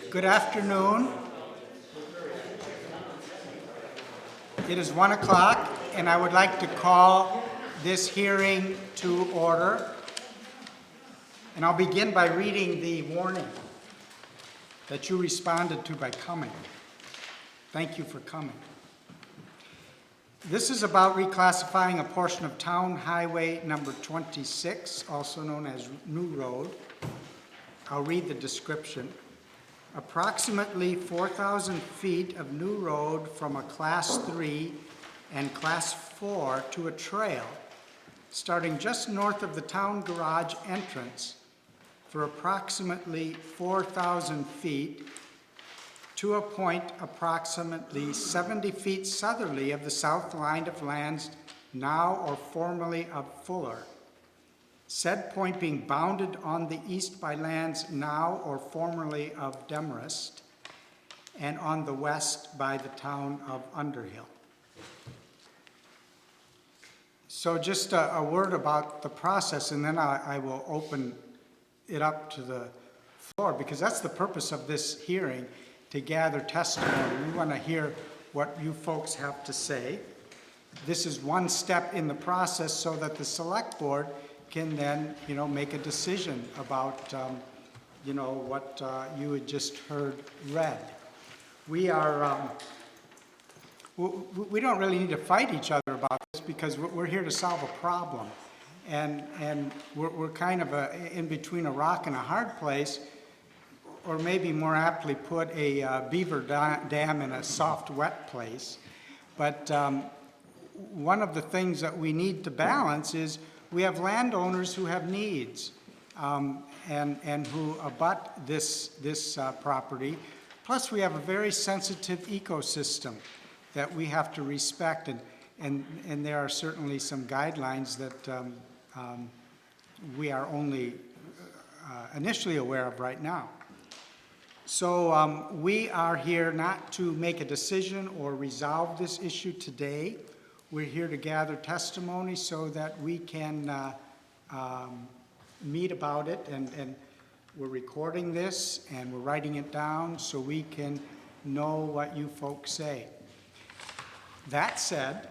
Good afternoon. It is 1 o'clock, and I would like to call this hearing to order. And I'll begin by reading the warning that you responded to by coming. Thank you for coming. This is about reclassifying a portion of Town Highway number 26, also known as New Road. I'll read the description. Approximately 4,000 feet of new road from a Class 3 and Class 4 to a trail, starting just north of the town garage entrance for approximately 4,000 feet to a point approximately 70 feet southerly of the south line of lands now or formerly of Fuller. Said point being bounded on the east by lands now or formerly of Demarest, and on the west by the town of Underhill. So just a word about the process, and then I will open it up to the floor, because that's the purpose of this hearing, to gather testimony. We want to hear what you folks have to say. This is one step in the process so that the select board can then, make a decision about, what you had just heard read. We don't really need to fight each other about this, because we're here to solve a problem. And we're kind of in between a rock and a hard place, or maybe more aptly put, a beaver dam in a soft, wet place. But one of the things that we need to balance is we have landowners who have needs and who abut this property. Plus, we have a very sensitive ecosystem that we have to respect, and there are certainly some guidelines that we are only initially aware of right now. So we are here not to make a decision or resolve this issue today. We're here to gather testimony so that we can meet about it, and we're recording this and we're writing it down so we can know what you folks say. That said,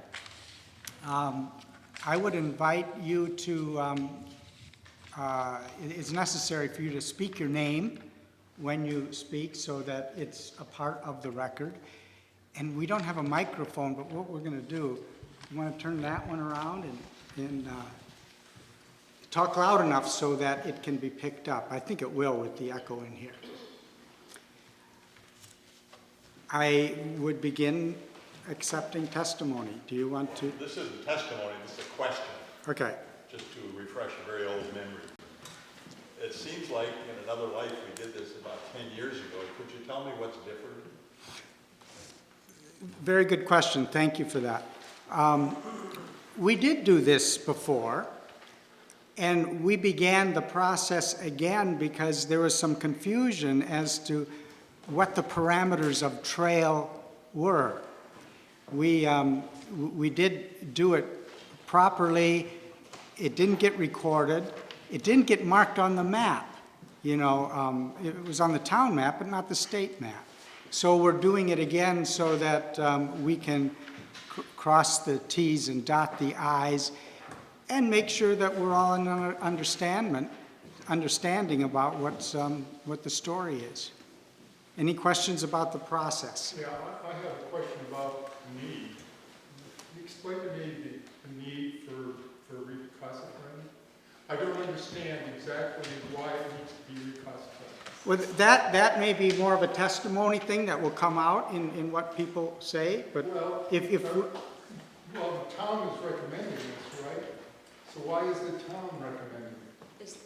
I would invite you to, it's necessary for you to speak your name when you speak so that it's a part of the record. And we don't have a microphone, but what we're going to do, you want to turn that one around and talk loud enough so that it can be picked up. I think it will with the echo in here. I would begin accepting testimony. Do you want to? This isn't testimony, this is a question. Okay. Just to refresh a very old memory. It seems like in another life we did this about 10 years ago. Could you tell me what's different? Very good question. Thank you for that. We did do this before, and we began the process again because there was some confusion as to what the parameters of trail were. We did do it properly. It didn't get recorded. It didn't get marked on the map. It was on the town map, but not the state map. So we're doing it again so that we can cross the T's and dot the I's and make sure that we're all in understanding about what the story is. Any questions about the process? Yeah, I have a question about the need. Can you explain to me the need for reclassifying? I don't understand exactly why it needs to be reclassified. Well, that may be more of a testimony thing that will come out in what people say, but well, well, the town is recommending this, right? So why is the town recommending it?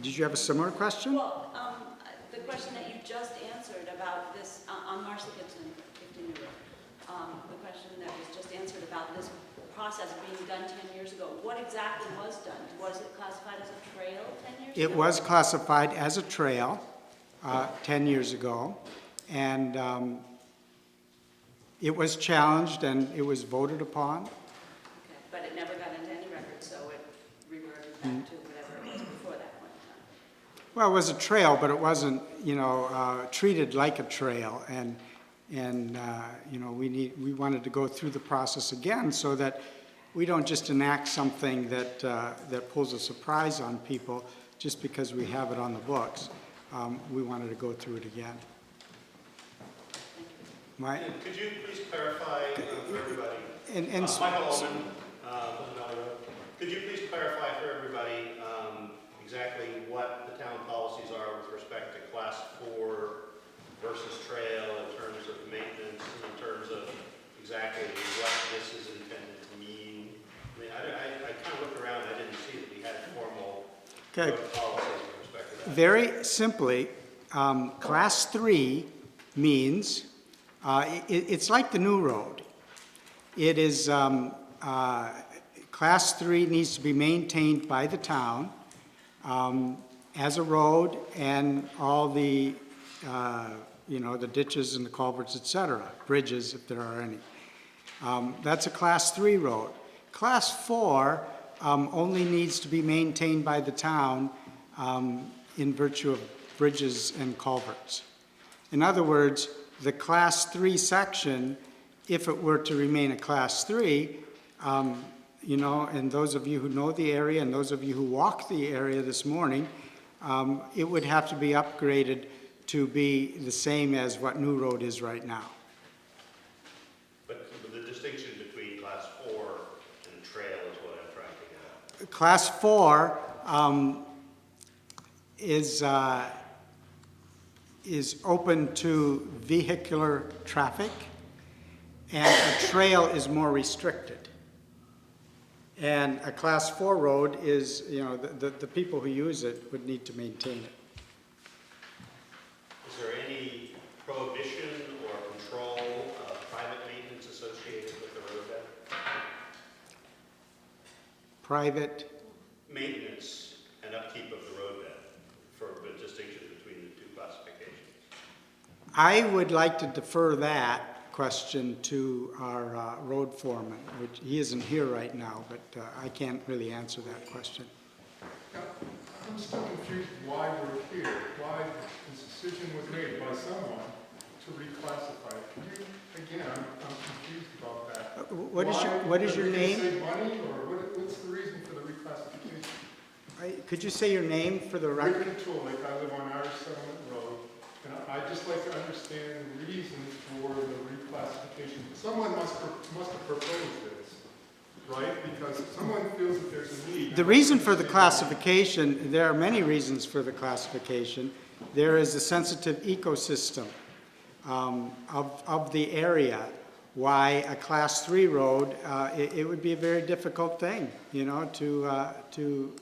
Did you have a similar question? Well, the question that you just answered about this, on Marcy Gibson, 50 New Road, the question that was just answered about this process being done 10 years ago, what exactly was done? Was it classified as a trail 10 years ago? It was classified as a trail 10 years ago, and it was challenged and it was voted upon. Okay, but it never got into any record, so it reverted back to whatever it was before that point in time. Well, it was a trail, but it wasn't, you know, treated like a trail. And you know, we wanted to go through the process again so that we don't just enact something that, that pulls a surprise on people just because we have it on the books. We wanted to go through it again. Mike? Could you please clarify for everybody? And Michael Ullman, Valley Road. Could you please clarify for everybody exactly what the town policies are with respect to Class 4 versus trail in terms of maintenance, in terms of exactly what this is intended to mean? I mean, I kind of looked around, I didn't see that we had formal Okay. policies with respect to that. very simply, Class 3 means, it's like the new road. It is, Class 3 needs to be maintained by the town as a road, and all the, you know, the ditches and the culverts, et cetera, bridges if there are any. That's a Class 3 road. Class 4 only needs to be maintained by the town in virtue of bridges and culverts. In other words, the Class 3 section, if it were to remain a Class 3, you know, and those of you who know the area and those of you who walked the area this morning, it would have to be upgraded to be the same as what New Road is right now. But the distinction between Class 4 and trail is what I'm trying to get at. Class 4 is open to vehicular traffic, and a trail is more restricted. And a Class 4 road is, you know, the people who use it would need to maintain it. Is there any prohibition or control of private maintenance associated with the roadbed? Private, Maintenance and upkeep of the roadbed, for the distinction between the two classifications. I would like to defer that question to our road foreman, which he isn't here right now, but I can't really answer that question. Now, I'm still confused why we're here, why this decision was made by someone to reclassify it. Can you, again, I'm confused about that. What is your name? Did they save money, or what's the reason for the reclassification? Could you say your name for the record? Rick Tulik, I live on Irish Settlement Road, and I'd just like to understand the reasons for the reclassification. Someone must have proposed this, right? Because someone feels that there's a need. The reason for the classification, there are many reasons for the classification. There is a sensitive ecosystem of the area. Why a Class 3 road, it would be a very difficult thing, you know, to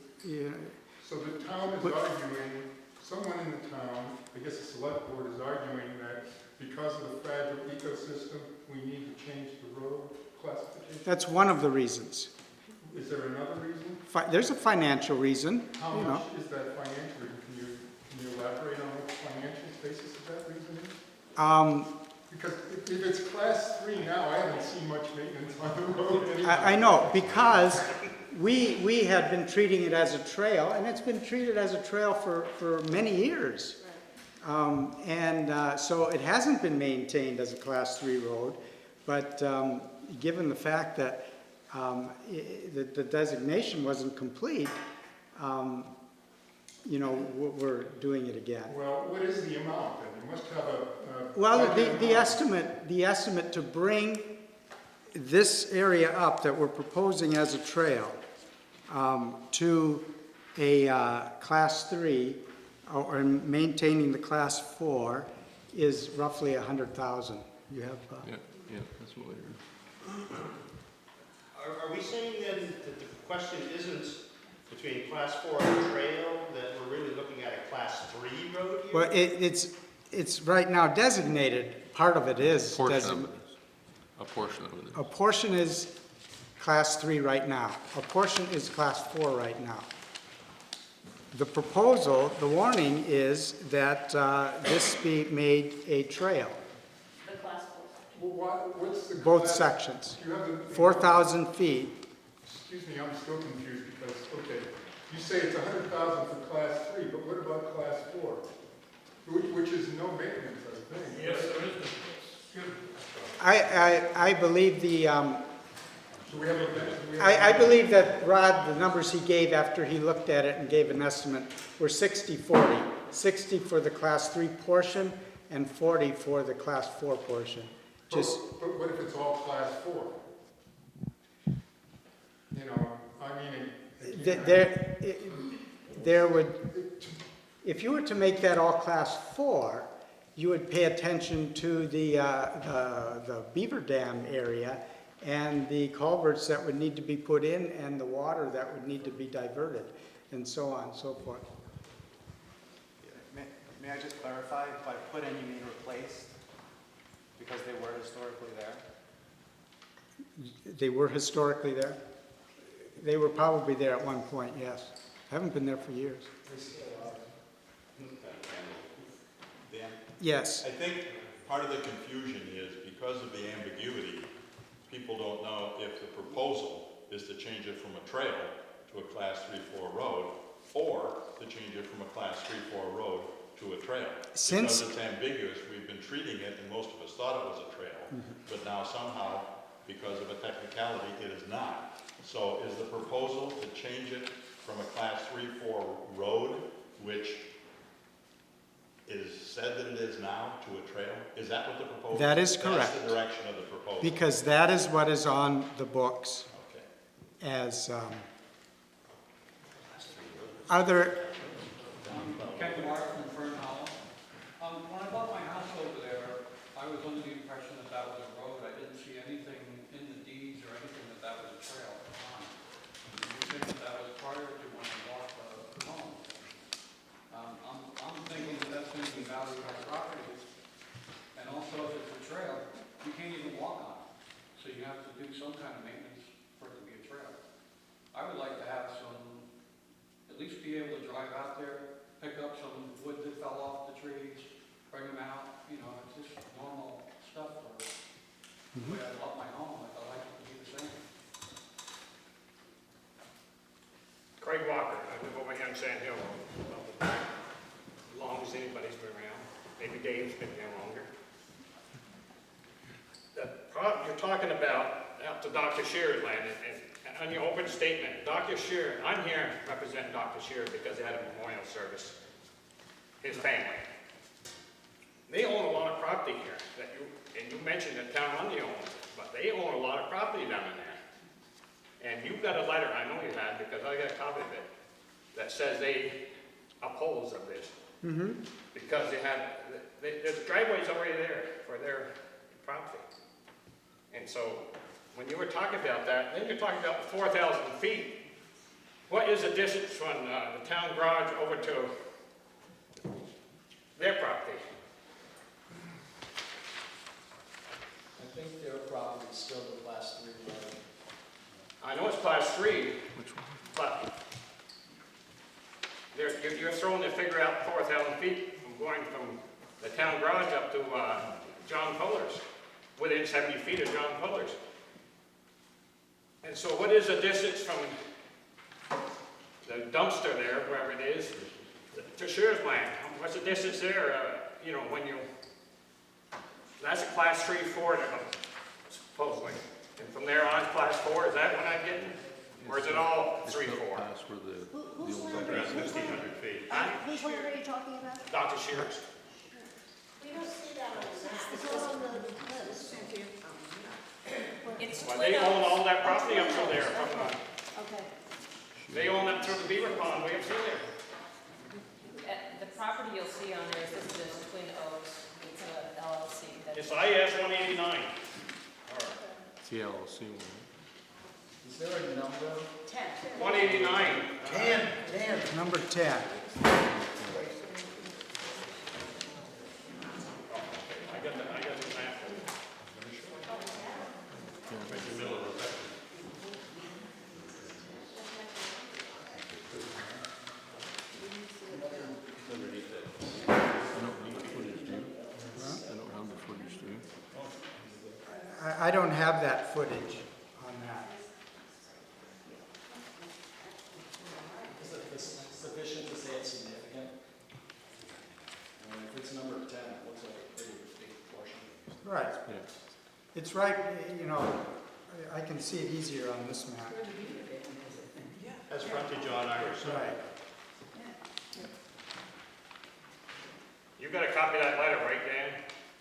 So the town is arguing, someone in the town, I guess the select board is arguing that because of the fragile ecosystem, we need to change the road classification? that's one of the reasons. Is there another reason? There's a financial reason, How you know. much is that financial reason? Can you elaborate on what the financial basis of that reason is? Because if it's Class 3 now, I haven't seen much maintenance on the road anyway. I know, because we had been treating it as a trail, and it's been treated as a trail for many years. So it hasn't been maintained as a Class 3 road, but given the fact that the designation wasn't complete, you know, we're doing it again. Well, what is the amount then? You must have a Well, budget the amount. estimate to bring this area up that we're proposing as a trail to a Class 3 or maintaining the Class 4 is roughly $100,000. You have, Yeah, that's what we're. Are we saying then that the question isn't between Class 4 and trail, that we're really looking at a Class 3 road here? well, it's right now designated, part of it is. Portion of it is. A portion of it is. A portion is Class 3 right now. A portion is Class 4 right now. The proposal, the warning is that this be made a trail, The Class 4. Well, what's the both class- sections, You have the 4,000 feet. Excuse me, I'm still confused because, okay, You say it's 100,000 for class 3, but what about class 4? Which is no maintenance, I think. Yes, right? there is. Good. I believe the, Do we have a, do we have I believe that Rod, the numbers he gave after he looked at it and gave an estimate were 60-40. 60 for the class 3 portion and 40 for the class 4 portion. Just, But what if it's all class 4? You know, I mean. there would, if you were to make that all class 4, you would pay attention to the beaver dam area and the culverts that would need to be put in and the water that would need to be diverted and so on and so forth. May I just clarify, by put in you mean replaced? Because they were historically there? They were historically there? They were probably there at one point, yes. Haven't been there for years. Dan? Yes. I think part of the confusion is because of the ambiguity, people don't know if the proposal is to change it from a trail to a class 3-4 road, or to change it from a class 3-4 road to a trail. Since- Because it's ambiguous, we've been treating it, and most of us thought it was a trail, but now somehow, because of a technicality, it is not. So is the proposal to change it from a class 3-4 road, which is said that it is now, to a trail? Is that what the proposal? That is correct. That's the direction of the proposal. Because that is what is on the books Okay. as other, Ken DeMarest from Fern Hollow. When I bought my house over there, I was under the impression that that was a road. I didn't see anything in the deeds or anything that that was a trail at the time. You think that that was prior to when I bought the home. I'm thinking that that's going to be valued as property. And also, if it's a trail, you can't even walk on it. So you have to do some kind of maintenance for it to be a trail. I would like to have some, at least be able to drive out there, pick up some wood that fell off the trees, bring them out, you know, it's just normal stuff for the way I love my home, like I like it to be the same. Craig Walker, I live over here in Sand Hill, as long as anybody's been around. Maybe Dave's been here longer. The problem you're talking about out to Dr. Shear's land, and on your open statement, Dr. Shear, I'm here representing Dr. Shear because they had a memorial service, his family. They own a lot of property here, and you mentioned that town Lundy owns it, but they own a lot of property down in there. And you got a letter, I know you had, because I got a copy of it, that says they oppose of this. Because there's driveways already there for their property. And so, when you were talking about that, then you're talking about the 4,000 feet. What is the distance from the town garage over to their property? I think their property is still the class 3 road. I know it's class 3, Which one? but you're throwing the figure out 4,000 feet from going from the town garage up to John Fuller's, within 70 feet of John Fuller's. And so what is the distance from the dumpster there, wherever it is, to Shear's land? What's the distance there, you know, when you, that's a class 3-4 supposedly. And from there on, class 4, is that what I'm getting? Or is it all 3-4? Pass where the Whose old land Around are you 1,500 feet. Huh? Whose land are you talking about? Dr. Shear's. We don't see that on the map. It's not on the list. It's Well, they own all that property up through there. From, Okay. they own up through the beaver pond way up through there. The property you'll see on there is listed as Twin Oaks. It's a LLC. It's IS 189. It's the LLC one. Is there a number? 10. 189. number 10. I got the map. Right in the middle of the section. I don't have the footage, do you? I don't have the footage, do you? I don't have that footage on that. Right. Yeah. It's right, you know, I can see it easier on this map. Has frontage on Irish. Right. You got a copy of that letter, right, Dan?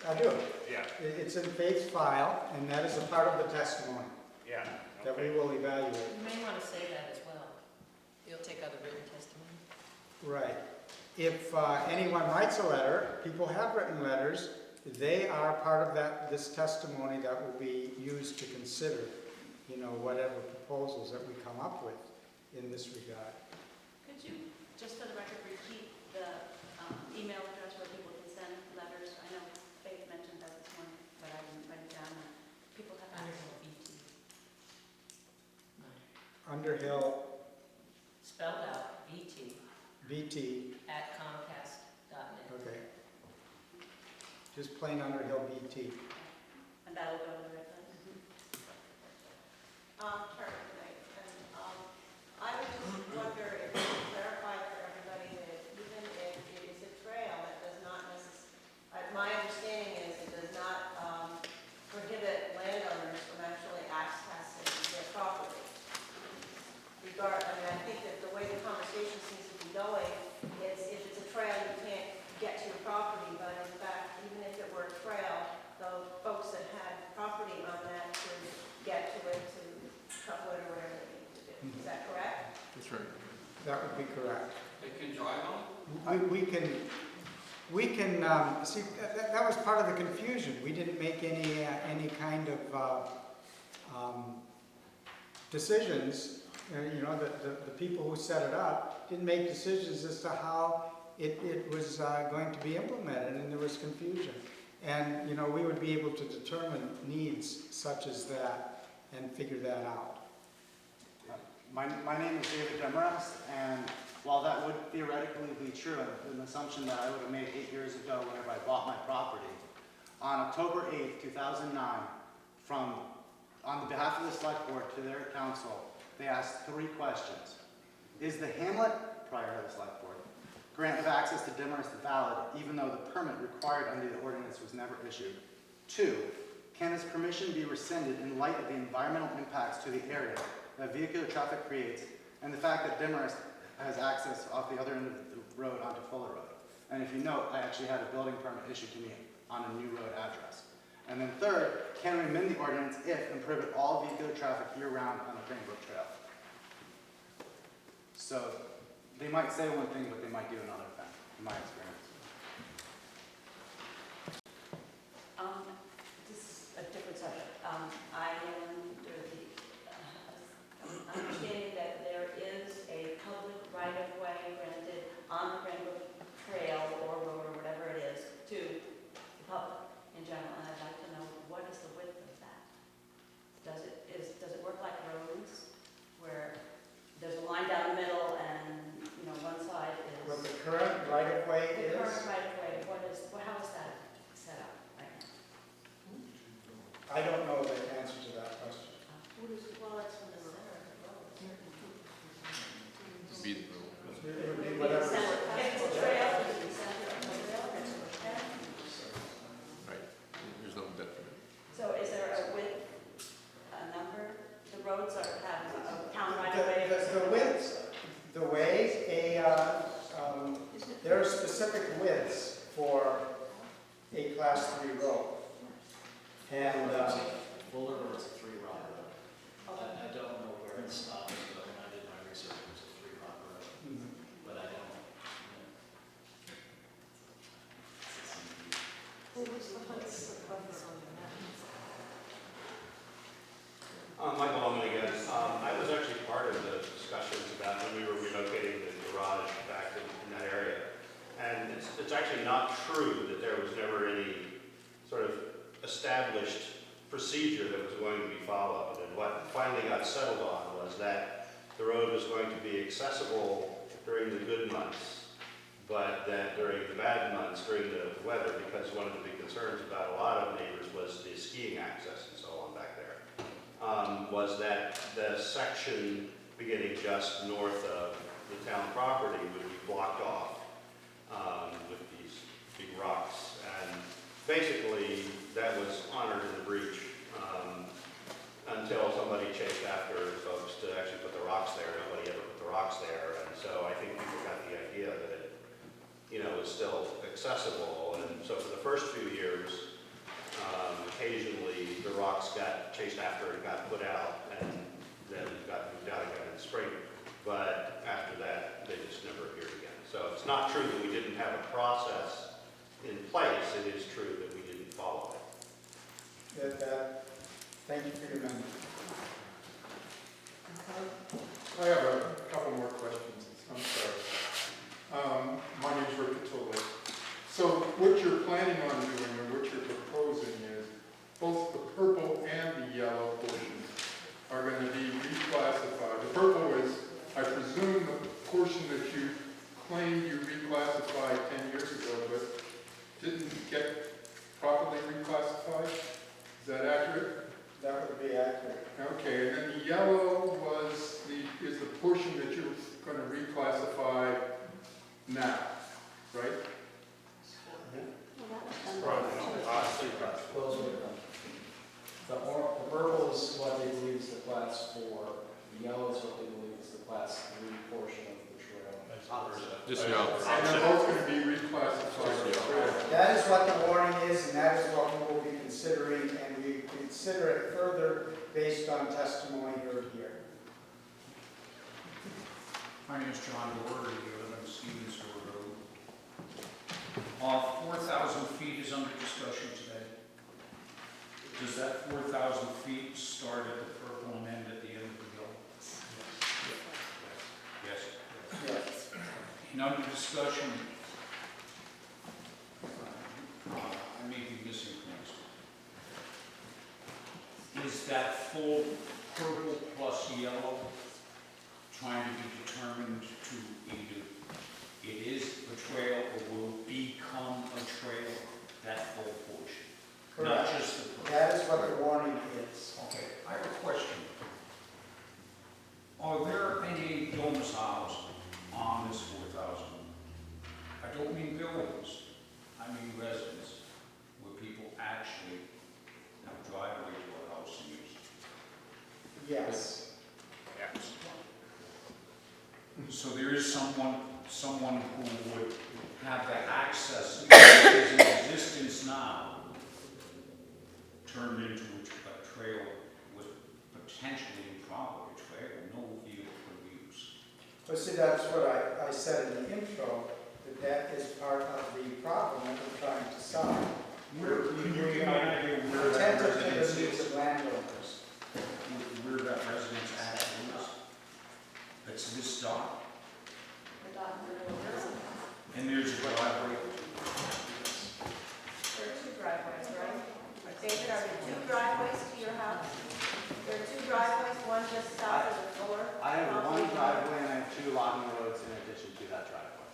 I do. Yeah, It's in Faith's file, and that is a part of the testimony yeah. that we Okay. will evaluate. You may want to say that as well. You'll take other written testimony. Right. If anyone writes a letter, people have written letters, they are part of this testimony that will be used to consider, you know, whatever proposals that we come up with in this regard. Could you, just for the record, repeat the email address where people can send letters? I know Faith mentioned that this morning, but I didn't write it down. People have access. Underhill Spelled out, VT, BT, @comcast.net. okay. Just plain Underhill BT. And that'll go to the right place? Karen, tonight, and, I would just wonder if you could clarify for everybody that even if it is a trail, that does not my understanding is it does not, prohibit landowners from actually accessing their property. I mean, I think that the way the conversation seems to be going, it's if it's a trail, you can't get to your property, but in fact, even if it were a trail, the folks that had property on that could get to it to cut wood or whatever they need to do. Is that correct? That's right. That would be correct. They can drive on? We can, see, that was part of the confusion. We didn't make any kind of decisions. You know, the people who set it up didn't make decisions as to how it was going to be implemented, and there was confusion. And, you know, we would be able to determine needs such as that and figure that out. My name is David Demarest, and while that would theoretically be true, an assumption that I would have made 8 years ago whenever I bought my property, on October 8th, 2009, on behalf of the select board to their council, they asked 3 questions. Is the hamlet, prior to the select board, grant of access to Demarest valid even though the permit required under the ordinance was never issued? 2, can this permission be rescinded in light of the environmental impacts to the area that vehicular traffic creates and the fact that Demarest has access off the other end of the road onto Fuller Road? And if you note, I actually had a building permit issued to me on a new road address. And then 3rd, can we amend the ordinance if and prohibit all vehicular traffic year-round on the Cranbrook Trail? So they might say one thing, but they might do another thing, in my experience. This is a different subject. I am under the understanding that there is a public right-of-way granted on the Cranbrook Trail or road or whatever it is to the public in general, and I'd like to know what is the width of that? Does it work like roads where there's a line down the middle and, you know, one side is... What the current right-of-way The is? current right-of-way, how is that set up right now? I don't know the answer to that question. Well, it's from the center of the road. Be the rule. It would be whatever. If it's a trail, it's the center of the railroad. Right. There's no detriment. So is there a width, a number? The roads have a town right-of-way. The way, there are specific widths for a Class 3 road. And, Fuller Road is a 3-rock road. I don't know where it stops, but when I did my research, it was a 3-rock road. But I don't know. Michael Ullman again. I was actually part of the discussions about when we were relocating the garage back in that area. And it's actually not true that there was never any sort of established procedure that was going to be followed. And what finally got settled on was that the road was going to be accessible during the good months, but that during the bad months, during the weather, because one of the big concerns about a lot of neighbors was the skiing access and so on back there, was that the section beginning just north of the town property would be blocked off with these big rocks. And basically, that was honored in the breach, until somebody chased after folks to actually put the rocks there. Nobody ever put the rocks there, and so I think people got the idea that it, was still accessible. And so for the first few years, occasionally the rocks got chased after and got put out, and then got moved out again in the spring. But after that, they just never appeared again. So it's not true that we didn't have a process in place. It is true that we didn't follow it. Thank you for your amendment. I have a couple more questions, I'm sorry. My name's Rick Catullo. So what you're planning on doing, or what you're proposing is, both the purple and the yellow portions are going to be reclassified. The purple is, I presume, the portion that you claimed you reclassified 10 years ago, but didn't get properly reclassified? Is that accurate? That would be accurate. Okay, and then the yellow is the portion that you're going to reclassify now, right? Those are the purple is what they believe is the class 4, the yellow is what they believe is the class 3 portion of the trail. Just the opposite. And they're both going to be reclassified as trail. That is what the warning is, and that is what we will be considering, and we consider it further based on testimony heard here. My name is John Doherty, I live on Stevensville Road. 4,000 feet is under discussion today. Does that 4,000 feet start at the purple and end at the end of the hill? Yes. Yes. And under discussion, I may be missing things. Is that full purple plus yellow trying to be determined to either it is a trail or will become a trail, that full portion? Not Correct. just the purple. That is what the warning is. Okay, I have a question. Are there any domiciles on this 4,000? I don't mean buildings, I mean residents, where people actually have a driveway to a house and use it. Yes. So there is someone who would have the access that is in existence now turned into a trail with potentially improper trail, no vehicle could use. But see, that's what I said in the intro, that is part of the problem that we're trying to solve. Can you give me an idea where that Attentive to residence the needs is? of landowners. Where that residence actually is? That's this dot, and there's a driveway. There are 2 driveways, right? David, are there 2 driveways to your house? There are 2 driveways, one just south of the floor? I have one driveway and I have 2 logging roads in addition to that driveway.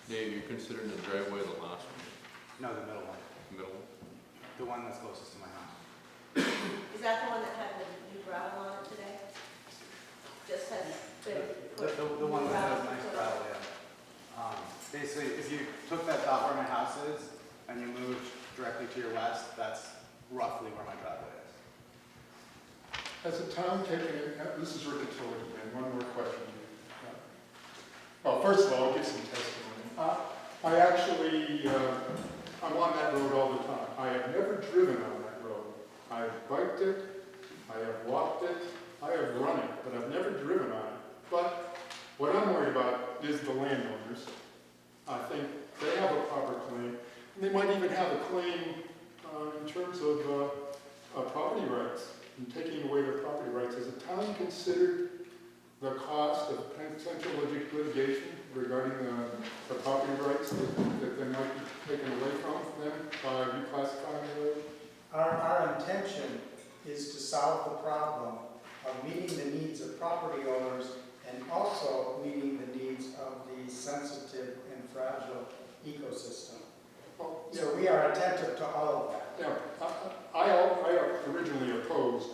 Dave, you're considering the driveway the last one, No, the middle one. middle one? The one that's closest to my house. Is that the one that had the new gravel on it today? Just has been put. The one that has nice gravel, yeah. Basically, if you took that dot where my house is and you moved directly to your west, that's roughly where my driveway is. Has the town taken it, this is Rick Catullo again, one more question. Well, first of all, I'll give some testimony. I actually, I'm on that road all the time. I have never driven on that road. I have biked it, I have walked it, I have run it, but I've never driven on it. But what I'm worried about is the landowners. I think they have a proper claim. And they might even have a claim in terms of property rights and taking away their property rights. Has the town considered the cost of potential litigation regarding the property rights that they might be taken away from them by reclassifying the road? Our intention is to solve the problem of meeting the needs of property owners and also meeting the needs of the sensitive and fragile ecosystem. Well, So we are attentive to all of that. yeah, I originally opposed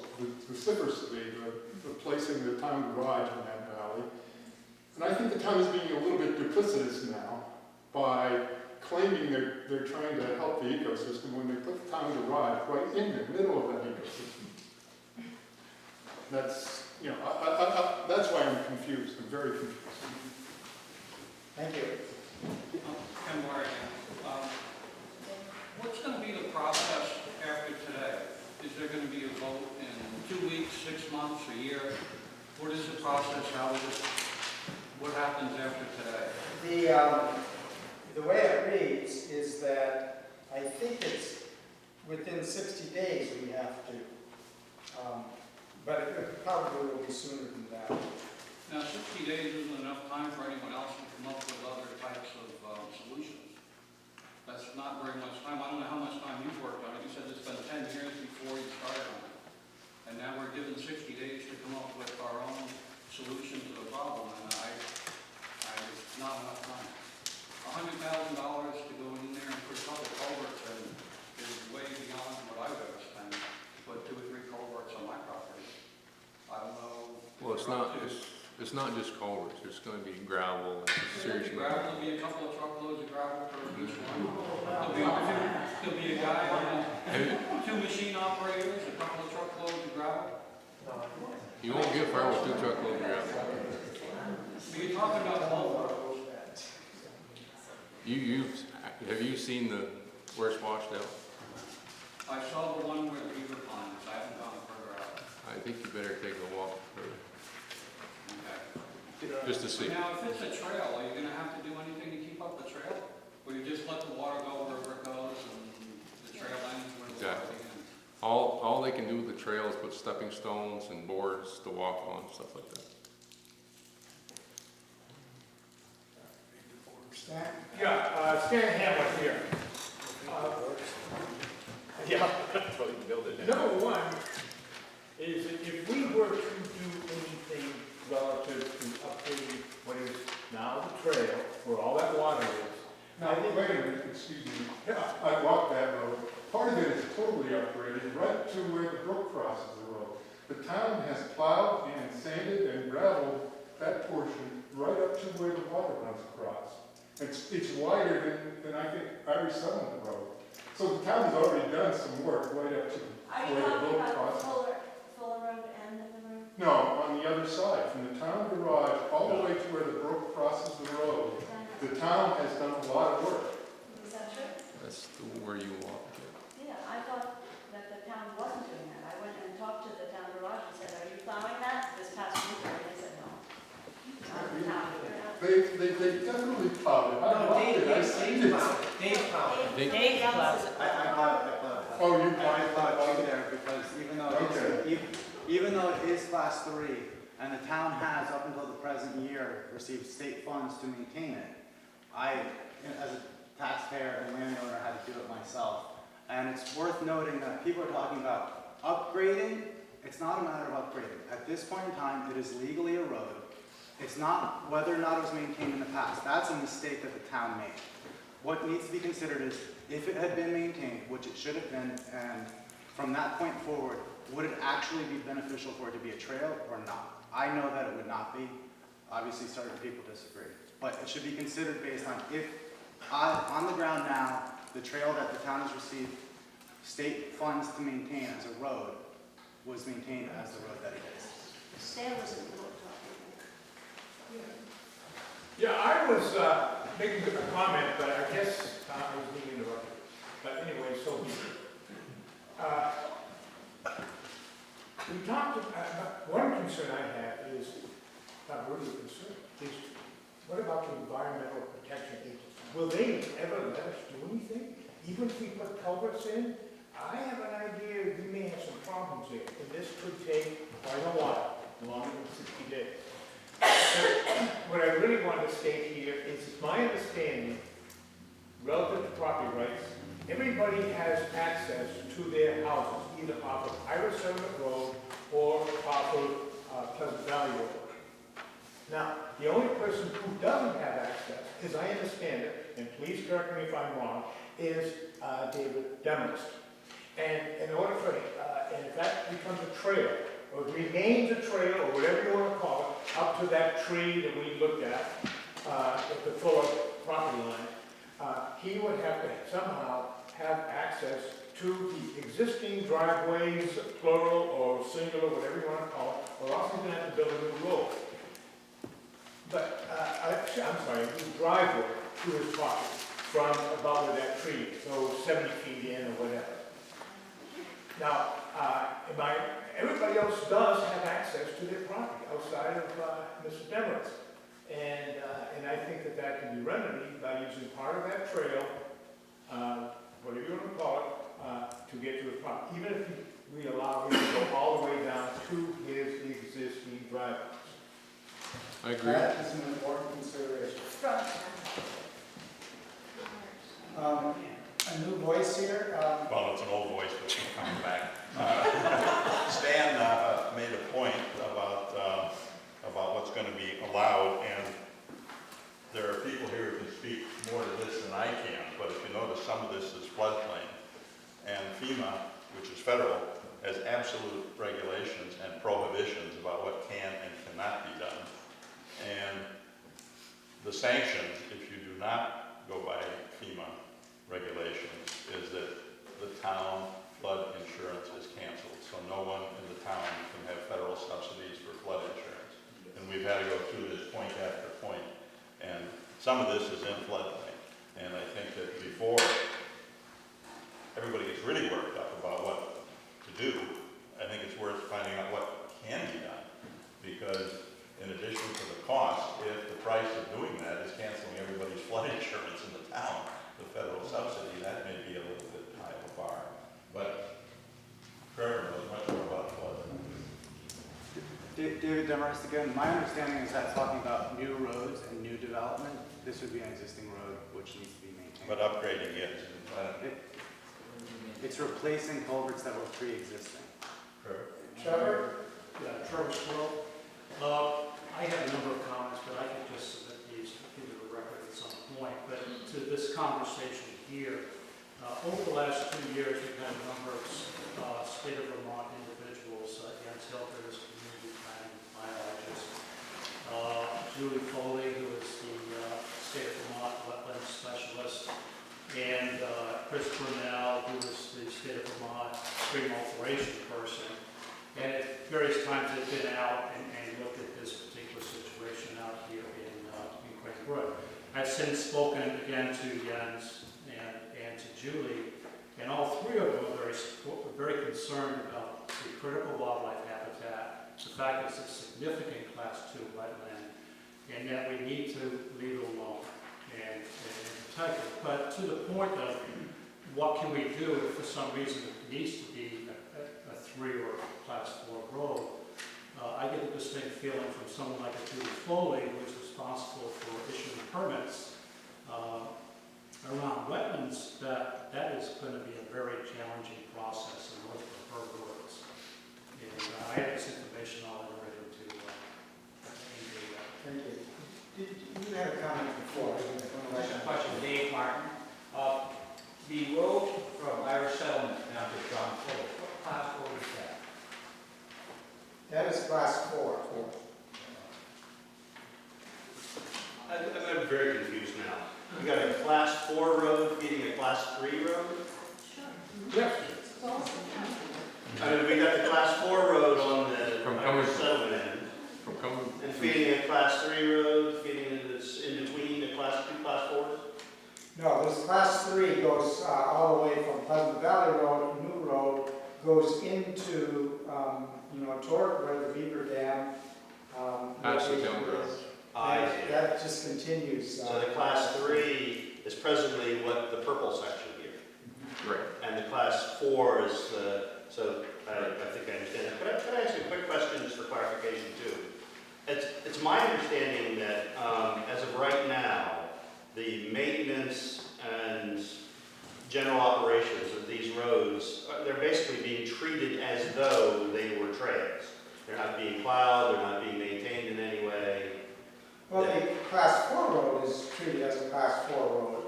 vociferously the placing the town garage in that valley. And I think the town is being a little bit duplicitous now by claiming that they're trying to help the ecosystem when they put the town garage right in the middle of that ecosystem. That's, you know, that's why I'm confused, I'm very confused. Thank you. Ken Moore again. What's going to be the process after today? Is there going to be a vote in 2 weeks, 6 months, a year? What is the process? What happens after today? The way it reads is that I think it's within 60 days we have to, but it probably will be sooner than that. Now, 60 days isn't enough time for anyone else to come up with other types of solutions. That's not very much time. I don't know how much time you've worked on it. You said it's been 10 years before you started on it. And now we're given 60 days to come up with our own solution to the problem, and it's not enough time. $100,000 to go in there and put a couple culverts in is way beyond what I've ever spent to put 2 or 3 culverts on my property. I don't know. Well, it's not just culverts, there's gonna be gravel and serious. There'll be a couple of truckloads of gravel per each one. There'll be a guy, 2 machine operators, a couple of truckloads of gravel. You won't get far with 2 truckloads of gravel. But you're talking about culverts. Have you seen where it's washed out? I saw the one where the beaver pond is. I haven't gone further out. I think you better take a walk further, Okay. just to see. Now, if it's a trail, are you gonna have to do anything to keep up the trail? Or you just let the water go wherever it goes and the trail ends where the water Exactly. begins? All they can do with the trail is put stepping stones and boards to walk on, stuff like that. Stan? Yeah, Stan Hamlet here. Yeah. Number one is that if we were to do anything relative to updating what is now the trail, where all that water is. Now, wait a minute, excuse me. I walked that road. Part of it is totally upgraded, right to where the brook crosses the road. The town has plowed and sanded and gravelled that portion right up to where the water runs across. It's wider than I think Irish Settlement Road. So the town has already done some work right up to Are you where the talking road about crosses. Fuller Road and the road? No, on the other side, from the town garage all the way to where the brook crosses the road. The town has done a lot of work. Is that true? That's where you walk. Yeah, I thought that the town wasn't doing that. I went and talked to the town garage and said, are you plowing that this past winter? And they said, no. Not the town. They definitely plowed it. I walked it. I seen it. Dave plowed. Dave plows it. I plowed it. Oh, you I plowed plowed it. there because Okay. even though it is class 3, and the town has, up until the present year, received state funds to maintain it, I, as a taxpayer and landowner, had to do it myself. And it's worth noting that people are talking about upgrading. It's not a matter of upgrading. At this point in time, it is legally a road. It's not whether or not it was maintained in the past. That's a mistake that the town made. What needs to be considered is if it had been maintained, which it should have been, and from that point forward, would it actually be beneficial for it to be a trail or not? I know that it would not be. Obviously, certain people disagree. But it should be considered based on if, on the ground now, the trail that the town has received state funds to maintain as a road was maintained as the road that it is. Stan was in the road talking. Yeah, I was making a comment, but I guess I was being interrupted. But anyway, so be it. We talked about, one concern I have is, not really a concern, is what about the environmental protection agency? Will they ever let us do anything? Even if we put culverts in? I have an idea we may have some problems there, and this could take quite a while, longer than 60 days. So what I really want to state here is my understanding relative to property rights, everybody has access to their houses, either off of Irish Settlement Road or off of Pleasant Valley Road. Now, the only person who doesn't have access, as I understand it, and please correct me if I'm wrong, is David Demarest. And in order for, and if that becomes a trail, or it remains a trail, or whatever you want to call it, up to that tree that we looked at the Fuller property line, he would have to somehow have access to the existing driveways, plural or singular, whatever you want to call it, or else he's going to have to build a new road. But, I'm sorry, a new driveway to his property from about where that tree, so 70 feet in or whatever. Now, everybody else does have access to their property outside of Mr. Demarest. And I think that that can be remedied by using part of that trail, whatever you want to call it, to get to his property. Even if we allow him to go all the way down to his existing driveway. I agree. That is an important consideration. A new voice here. Well, it's an old voice, but it's coming back. Stan made a point about what's going to be allowed, and there are people here who can speak more to this than I can, but if you notice, some of this is floodplain. And FEMA, which is federal, has absolute regulations and prohibitions about what can and cannot be done. And the sanctions, if you do not go by FEMA regulations, is that the town flood insurance is canceled. So no one in the town can have federal subsidies for flood insurance. And we've had to go through this point after point. And some of this is in floodplain. And I think that before everybody gets really worked up about what to do, I think it's worth finding out what can be done. Because in addition to the cost, if the price of doing that is canceling everybody's flood insurance in the town, the federal subsidy, that may be a little bit high of a bar. But Trevor knows much more about flood. David Demarest again, my understanding is that's talking about new roads and new development. This would be an existing road which needs to be maintained. But upgrading it. It's replacing culverts that were pre-existing. Trevor? Yeah, Trevor Squirrel. I have a number of comments, but I can just submit these into the record at some point. But to this conversation here, over the last 2 years, we've had a number of state of Vermont individuals, Jens Hilker, who's community planning biologist, Julie Foley, who is the state of Vermont wetlands specialist, and Chris Brunel, who is the state of Vermont stream alteration person. And at various times they've been out and looked at this particular situation out here in Quaker Brook. I've since spoken again to Jens and to Julie, and all three of them are very concerned about the critical wildlife habitat, the fact that it's a significant Class 2 wetland, and that we need to leave it alone and protect it. But to the point of what can we do if for some reason it needs to be a 3 or Class 4 road, I get a distinct feeling from someone like a Julie Foley, who is responsible for issuing permits around wetlands, that is going to be a very challenging process in order for her works. And I have this information all in order to engage that. Thank you. You had a comment before. Question, Dave Martin. The road from Irish Settlement down to John Fuller, what class road is that? That is Class 4. I'm very confused now. We got a Class 4 road feeding a Class 3 road? Yes. I mean, we got the Class 4 road on the From Irish Cumberland. Settlement end, From coming. and feeding a Class 3 road, feeding in between the Class 2, Class 4s? No, this Class 3 goes all the way from Pleasant Valley Road, New Road, goes into, toward where the Beaver Dam. Past the location town garage. is. I see. That just continues. So the Class 3 is presently what the purple section here. Right. And the Class 4 is, so I think I understand that. Could I ask you a quick question just for clarification too? It's my understanding that as of right now, the maintenance and general operations of these roads, they're basically being treated as though they were trails. They're not being plowed, they're not being maintained in any way. Well, the Class 4 road is treated as a Class 4 road,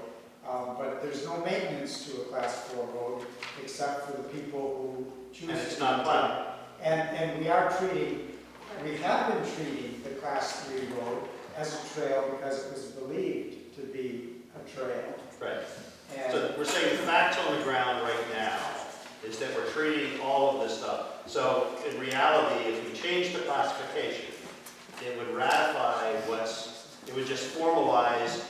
but there's no maintenance to a Class 4 road except for the people who choose to. And it's not plowed. And we have been treating the Class 3 road as a trail because it was believed to be a trail. Right. And So we're saying the facts on the ground right now is that we're treating all of this stuff. So in reality, if we change the classification, it would ratify it would just formalize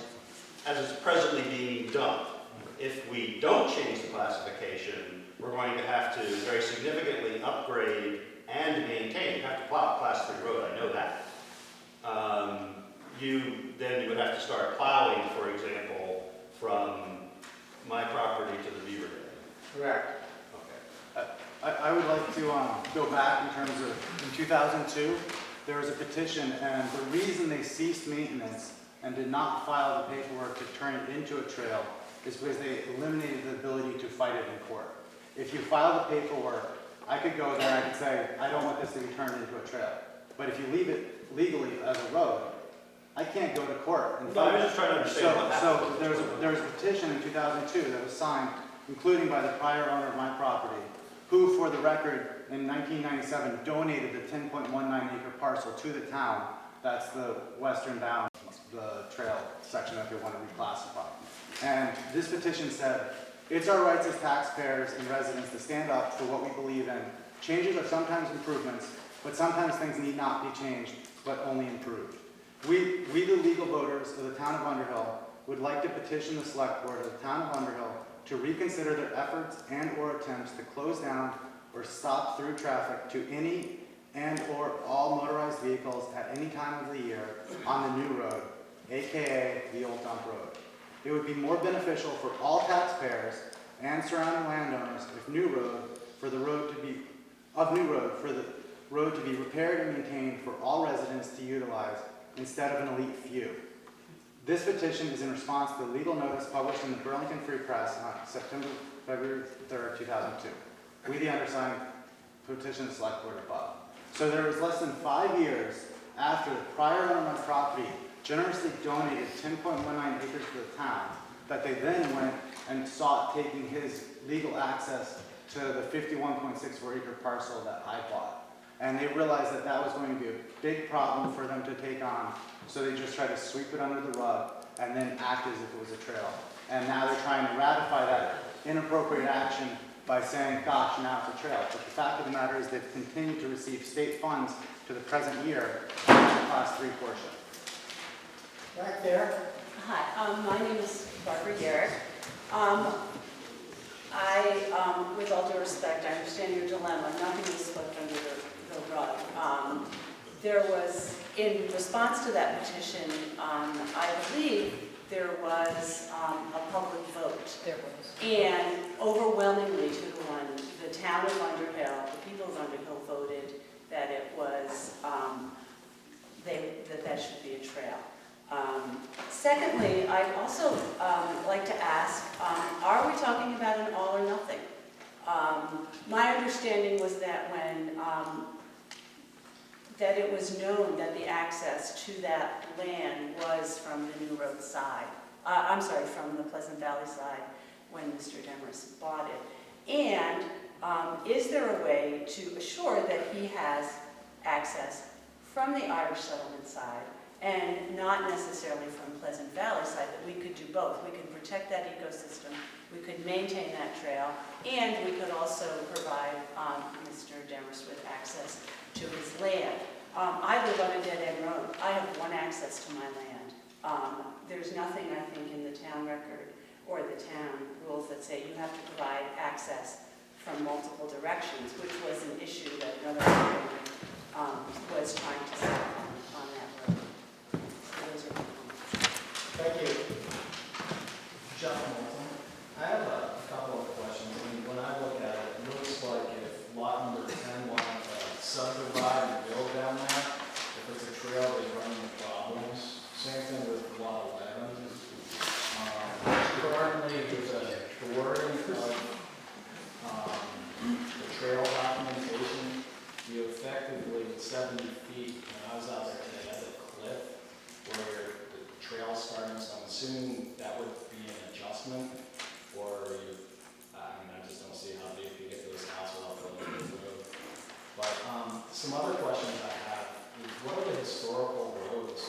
as it's presently being done. If we don't change the classification, we're going to have to very significantly upgrade and maintain. You have to plow a class 3 road, I know that. Then you would have to start plowing, for example, from my property to the beaver dam. correct. Okay. I would like to go back in terms of, in 2002, there was a petition, and the reason they ceased maintenance and did not file the paperwork to turn it into a trail is because they eliminated the ability to fight it in court. If you file the paperwork, I could go there and I could say, I don't want this to be turned into a trail. But if you leave it legally as a road, I can't go to court and No, fight I'm it. just trying to understand what happened. So there was a petition in 2002 that was signed, including by the prior owner of my property, who, for the record, in 1997 donated the 10.19 acre parcel to the town. That's the western bound, the trail section that they want to reclassify. And this petition said, it's our rights as taxpayers and residents to stand up for what we believe in. Changes are sometimes improvements, but sometimes things need not be changed, but only improved. We the legal voters of the town of Underhill would like to petition the select board of the town of Underhill to reconsider their efforts and/or attempts to close down or stop through traffic to any and/or all motorized vehicles at any time of the year on the new road, aka the Old Dump Road. It would be more beneficial for all taxpayers and surrounding landowners if the road to be repaired and maintained for all residents to utilize instead of an elite few. This petition is in response to the legal notice published in the Burlington Free Press on February 3rd, 2002. We, the undersigned, petition the select board above. So there was less than 5 years after the prior owner of my property generously donated 10.19 acres to the town that they then went and sought taking his legal access to the 51.64 acre parcel that I bought. And they realized that that was going to be a big problem for them to take on, so they just tried to sweep it under the rug and then act as if it was a trail. And now they're trying to ratify that inappropriate action by saying, gosh, now it's a trail. But the fact of the matter is they've continued to receive state funds to the present year in the class 3 portion. Back there. Hi, my name is Barbara Garrett. With all due respect, I understand your dilemma. Nothing is swept under the rug. There was, in response to that petition, I believe there was a public vote. There was. And overwhelmingly 2-1, the town of Underhill, the people of Underhill voted that it was, that should be a trail. Secondly, I'd also like to ask, are we talking about an all or nothing? My understanding was that when that it was known that the access to that land was from the New Road side. From the Pleasant Valley side when Mr. Demarest bought it. And is there a way to assure that he has access from the Irish settlement side and not necessarily from Pleasant Valley side, that we could do both? We could protect that ecosystem, we could maintain that trail, and we could also provide Mr. Demarest with access to his land. I live on a dead-end road. I have one access to my land. There's nothing, I think, in the town record or the town rules that say you have to provide access from multiple directions, which was an issue that another family was trying to solve on that road. So those are my comments. Thank you. John Moulton. I have a couple of questions. I mean, when I look at it, it looks like if lot number 10 wanted to subdivide and build down there, if it's a trail, they run into problems. Same thing with lot 11. Currently, the wording of the trail documentation, you effectively, 70 feet, when I was out there today, that's a cliff where the trail's starting, so I'm assuming that would be an adjustment, or I just don't see how deep you get those houses off the road. But some other questions I have is, what are the historical roads?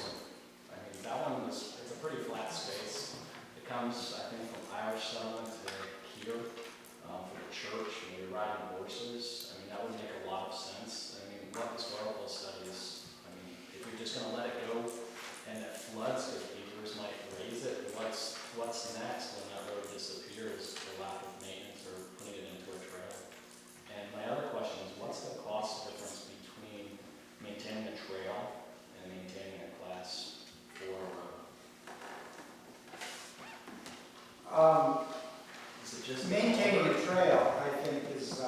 I mean, that one it's a pretty flat space. It horses, I mean, that would make a lot of sense. I mean, what historical studies, I mean, if you're just gonna let it go and it floods, because beavers might raise it, what's next when that road disappears for lack of maintenance or putting it into a trail? And my other question is, what's the cost difference between maintaining a trail and maintaining a class 4 road? Is it just Maintaining a trail, I think, is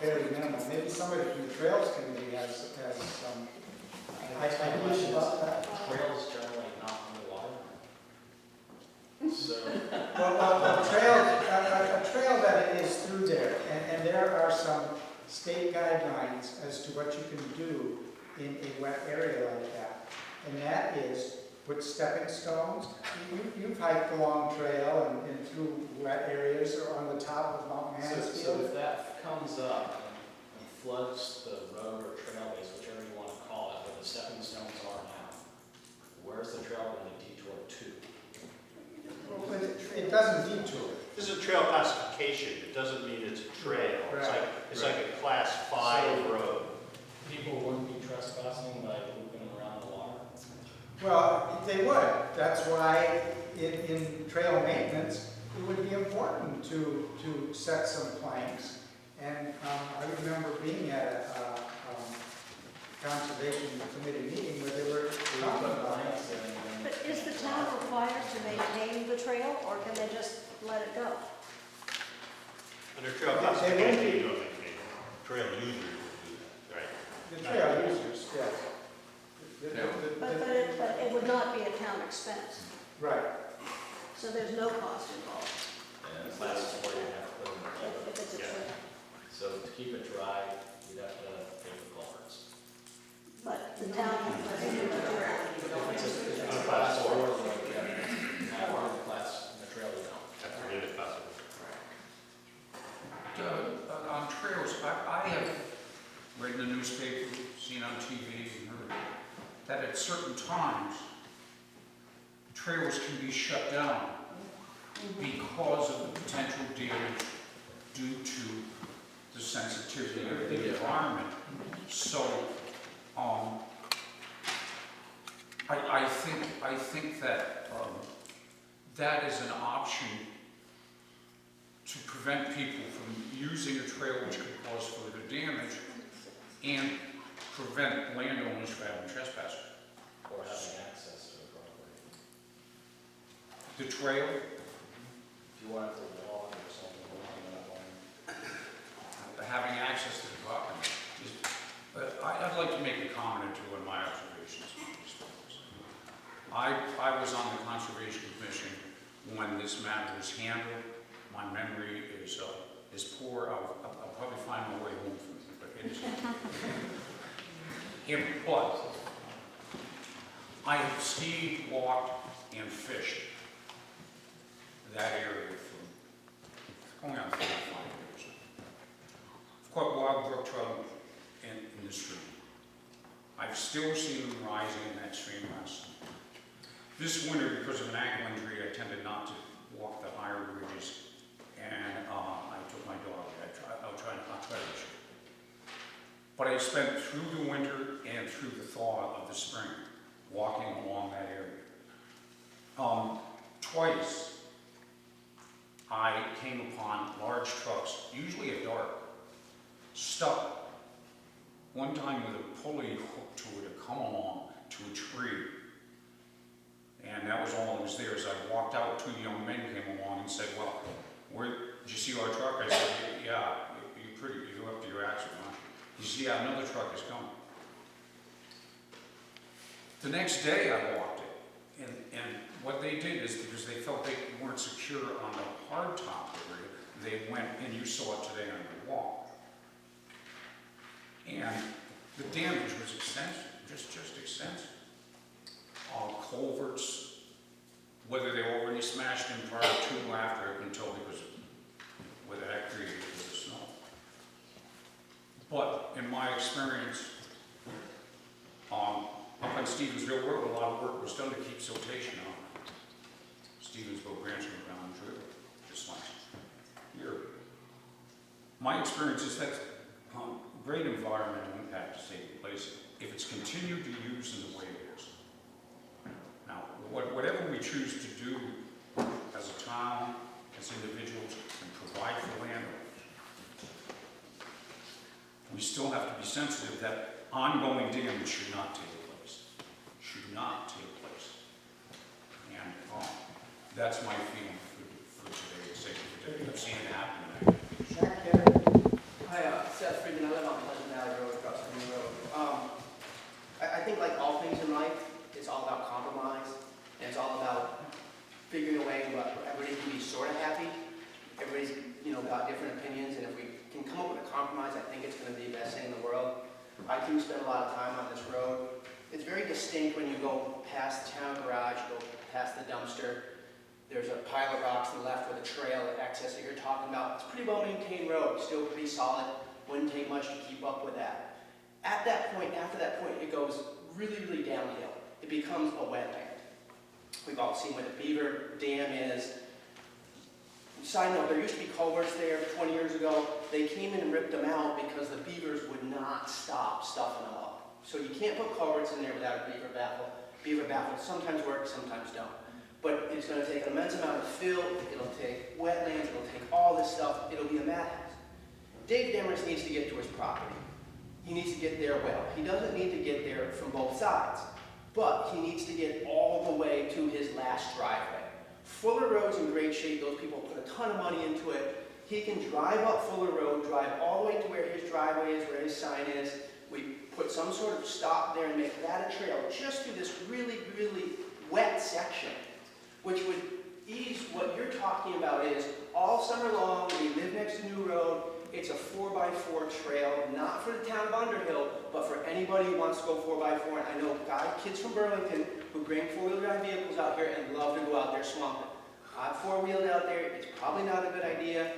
fairly minimal. Maybe somebody from the Trails Committee has some ideas about that. Trails generally not underwater. So, Well, a trail that is through there, and there are some state guidelines as to what you can do in a wet area like that. And that is put stepping stones. You've hiked along trail and through wet areas or on the top of Mount so Mansfield. if that comes up and floods the road or trail base, whichever you want to call it, where the stepping stones are now, where's the trail going to detour to? Well, it doesn't detour. This is a trail classification, it doesn't mean it's a trail. It's like a class 5 road. People wouldn't be trespassing by looping around the water? Well, they would. That's why in trail maintenance, it would be important to set some planks. And I remember being at a conservation committee meeting where they were talking about it. But is the town required to maintain the trail, or can they just let it go? Under trail They classification, wouldn't be. you don't maintain it. Trail users will do that, right? The trail users, yes. But it would not be a town expense, Right. so there's no cost involved And class 4, you'd have to put in the culvert. if it's a Yeah. trail. So to keep it dry, you'd have to pay the culverts. But the town can put in the trail. If it's a class 4 road, you have to have one class in the trail, you don't. Have to get it possible. On trails, I have read in the newspaper, seen on TV, and heard that at certain times, trails can be shut down because of the potential damage due to the sensitivity of the environment. So, I think that that is an option to prevent people from using a trail which could cause further damage and prevent landowners from having trespassers. Or having access to the property. The trail, If you wanted to walk or something along that line. having access to the property. But I'd like to make a comment or two on my observations on these things. I was on the Conservation Commission when this matter was handled. My memory is poor. I'll probably find my way home from it, but it is. But I have skied, walked, and fished that area for going on 45 years. I've caught wild brook trout in the stream. I've still seen them rising in that stream last summer. This winter, because of an ankle injury, I tended not to walk the higher ridges, and I took my dog. I'll try to this year. But I spent through the winter and through the thaw of the spring walking along that area. Twice, I came upon large trucks, usually at dark, stuck. One time with a pulley hooked to it to come along to a tree. And that was all that was there. As I walked out, 2 young men came along and said, well, did you see our truck? I said, yeah, you're up to your accident, huh? He said, yeah, another truck is coming. The next day I walked it, and what they did is, because they felt they weren't secure on the hard top area, they went, and you saw it today on the wall. And the damage was extensive, just extensive. Culverts, whether they were already smashed in prior to or after, I couldn't tell because of whether that created with the snow. But in my experience, up on Stevensville Road, a lot of work was done to keep siltation on Stevensville branch and Mountain Trail, just last year. My experience is that great environmental impact is taking place if it's continued to use in the way it is. Now, whatever we choose to do as a town, as individuals, and provide for landowners, we still have to be sensitive that ongoing damage should not take place. Should not take place. And that's my feeling for today. I've seen it happen. Hi, Seth Friedman. I live on Pleasant Valley Road, across the new road. I think like all things in life, it's all about compromise, and it's all about figuring a way where everybody can be sort of happy. Everybody's, got different opinions, and if we can come up with a compromise, I think it's going to be the best thing in the world. I do spend a lot of time on this road. It's very distinct when you go past the town garage, go past the dumpster. There's a pile of rocks on the left with a trail of access that you're talking about. It's a pretty well-maintained road, still pretty solid. Wouldn't take much to keep up with that. At that point, after that point, it goes really, really downhill. It becomes a wetland. We've all seen where the beaver dam is. Side note, there used to be culverts there 20 years ago. They came in and ripped them out because the beavers would not stop stuffing them up. So you can't put culverts in there without a beaver baffle. Beaver baffles sometimes work, sometimes don't. But it's going to take an immense amount of fill, it'll take wetlands, it'll take all this stuff, it'll be a madhouse. David Demarest needs to get to his property. He needs to get there well. He doesn't need to get there from both sides, but he needs to get all the way to his last driveway. Fuller Road's in great shape. Those people put a ton of money into it. He can drive up Fuller Road, drive all the way to where his driveway is, where his sign is. We put some sort of stop there and make that a trail just through this really, really wet section, which would ease what you're talking about is all summer long, we live next to New Road. It's a 4x4 trail, not for the town of Underhill, but for anybody who wants to go 4x4. And I know kids from Burlington who bring four-wheel drive vehicles out here and love to go out there swamping. I've four-wheeled out there, it's probably not a good idea,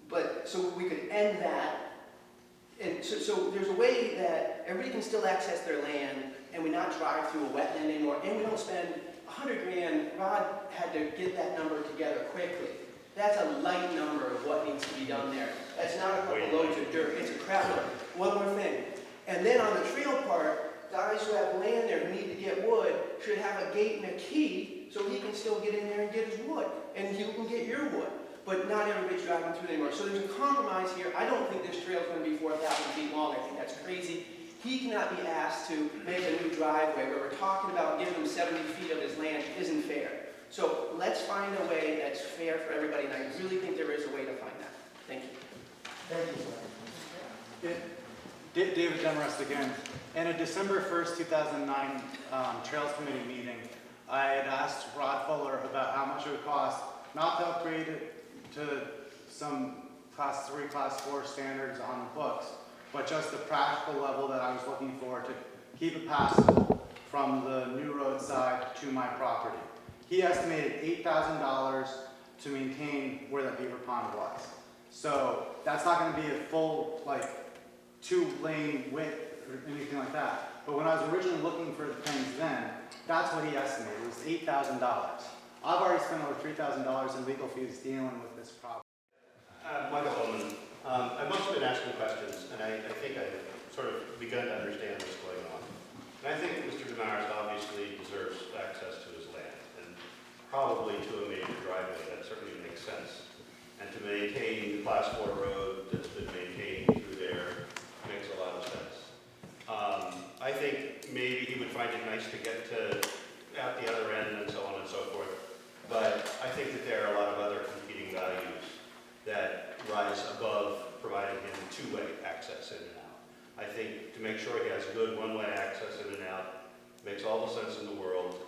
but so we could end that. And so there's a way that everybody can still access their land and we not drive through a wetland anymore, and we don't spend $100 grand. Rod had to get that number together quickly. That's a light number of what needs to be done there. That's not a couple loads of dirt, it's a crap load. One more thing. And then on the trail part, guys who have land there who need to get wood should have a gate and a key so he can still get in there and get his wood. And you can get your wood. But not everybody's driving through anymore. So there's a compromise here. I don't think this trail is going to be 4,000 feet long. I think that's crazy. He cannot be asked to make a new driveway where we're talking about giving him 70 feet of his land. It isn't fair. So let's find a way that's fair for everybody, and I really think there is a way to find that. Thank you. Thank you, sir. David Demarest again. In a December 1st, 2009 Trails Committee meeting, I had asked Rod Fuller about how much it would cost not to upgrade it to some Class 3, Class 4 standards on the books, but just the practical level that I was looking for to keep it passable from the New Road side to my property. He estimated $8,000 to maintain where that beaver pond was. So that's not going to be a full, 2-lane width or anything like that. But when I was originally looking for things then, that's what he estimated. It was $8,000. I've already spent over $3,000 in legal fees dealing with this problem. Michael Bowman, I've mostly been asking questions, and I think I've sort of begun to understand what's going on. And I think Mr. Demarest obviously deserves access to his land, and probably to a major driveway. That certainly makes sense. And to maintain the Class 4 road that's been maintained through there makes a lot of sense. I think maybe he would find it nice to get to out the other end and so on and so forth. But I think that there are a lot of other competing values that rise above providing him two-way access in and out. I think to make sure he has good one-way access in and out makes all the sense in the world.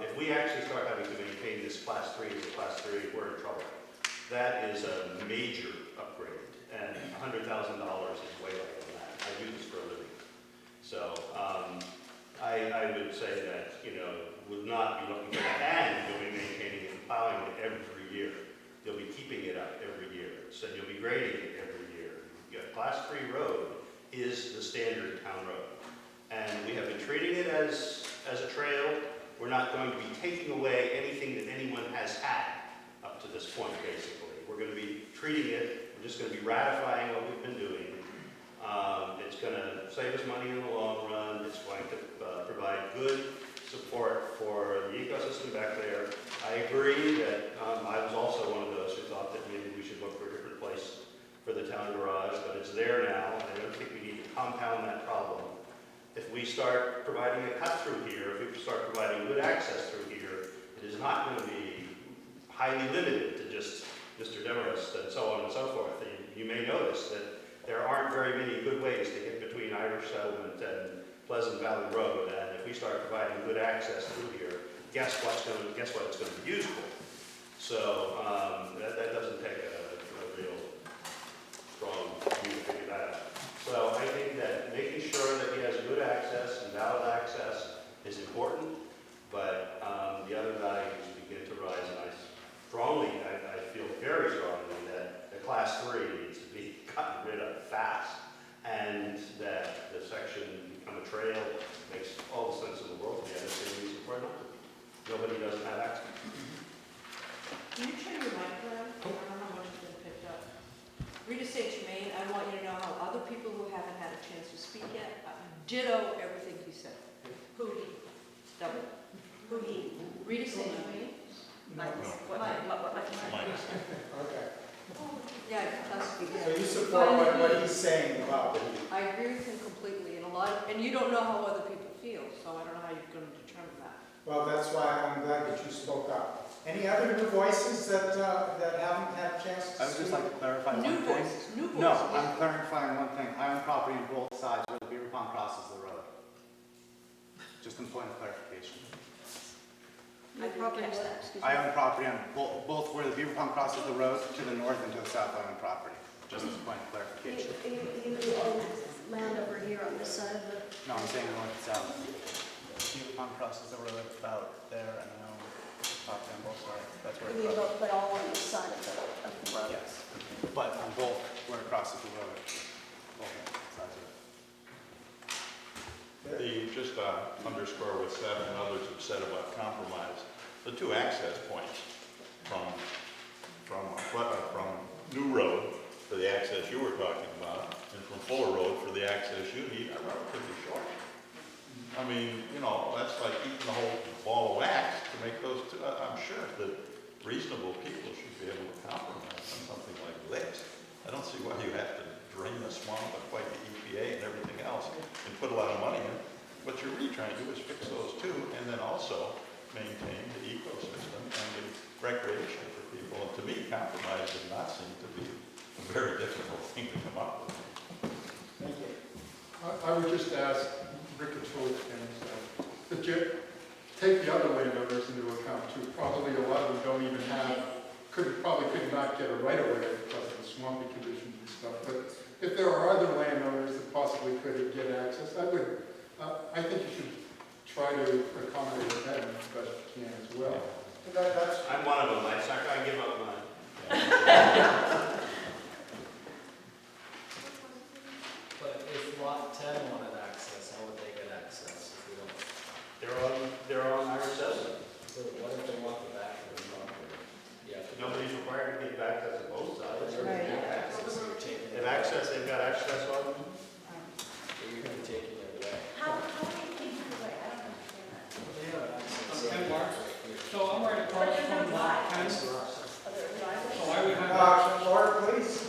If we actually start having to maintain this Class 3 as a Class 3, we're in trouble. That is a major upgrade, and $100,000 is way less than that. I do this for a living. So I would say that, would not be looking for that, and you'll be maintaining it and plowing it every year. You'll be keeping it up every year, so you'll be grading it every year. Class 3 road is the standard town road, and we have been treating it as a trail. We're not going to be taking away anything that anyone has had up to this point, basically. We're going to be treating it We're just gonna be ratifying what we've been doing. It's gonna save us money in the long run. It's going to provide good support for the ecosystem back there. I agree that I was also one of those who thought that maybe we should look for a different place for the town garage, but it's there now. I don't think we need to compound that problem. If we start providing a cut through here, if we start providing good access through here, it is not going to be highly limited to just Mr. Demarest and so on and so forth. You may notice that there aren't very many good ways to get between Irish Settlement and Pleasant Valley Road, and if we start providing good access through here, guess what it's going to be used for. So that doesn't take a real strong view to figure that out. So I think that making sure that he has good access and valid access is important, but the other values begin to rise, and I feel very strongly that the Class 3 needs to be gotten rid of fast, and that the section become a trail makes all the sense in the world to me. I don't see any reason for it not to be. Nobody doesn't have access. Can you turn your mic around? I don't know how much has been picked up. Rita St. Germain, I want you to know how other people who haven't had a chance to speak yet, ditto everything he said. Who he? Double. Who he? Rita St. Germain? Okay. Yeah, that's good. So you support what he's saying about it? I agree with him completely, and you don't know how other people feel, so I don't know how you're going to determine that. Well, that's why I'm glad that you spoke up. Any other new voices that haven't had a chance to speak? I would just like to clarify New one point. voices, new voices. No, I'm clarifying one thing. I own property on both sides where the Beaver Pond crosses the road. Just in point of clarification. I didn't catch that, excuse me. I own property on both where the Beaver Pond crosses the road to the north and to the south. I own property. Just as a point of clarification. You own land over here on this side of the... No, I'm saying north and south. Beaver Pond crosses the road about there, and I own property on both sides. That's where it crosses. But all on this side of the road. Yes, but on both where it crosses the road. Both sides of it. Just underscore what Seth and others have said about compromise. The two access points from New Road for the access you were talking about, and from Fuller Road for the access you need are relatively short. I mean, you know, that's like eating the whole ball of wax to make those two. I'm sure that reasonable people should be able to compromise on something like this. I don't see why you have to drain the swamp and fight the EPA and everything else and put a lot of money in. What you're really trying to do is fix those two and then also maintain the ecosystem and the recreation for people. And to me, compromise does not seem to be a very difficult thing to come up with. Thank you. I would just ask Rick and George that you take the other landowners into account too. Probably a lot of them don't even have, probably could not get a right of way because of the swampy conditions and stuff. But if there are other landowners that possibly could get access, I think you should try to accommodate them as best you can as well. I'm one of them. I'm not going to give up mine. But if lot 10 wanted access, how would they get access if we don't? They're on Irish Settlement. So what if they want the back of the property? Yeah. Nobody's required to get back to both sides. Right. They have access, they've got access on them. So you're going to be taking it away. How do you keep it away? I don't understand that. They have access. Okay, Mark. So I'm right across from lot 10. So I would have, Order, please.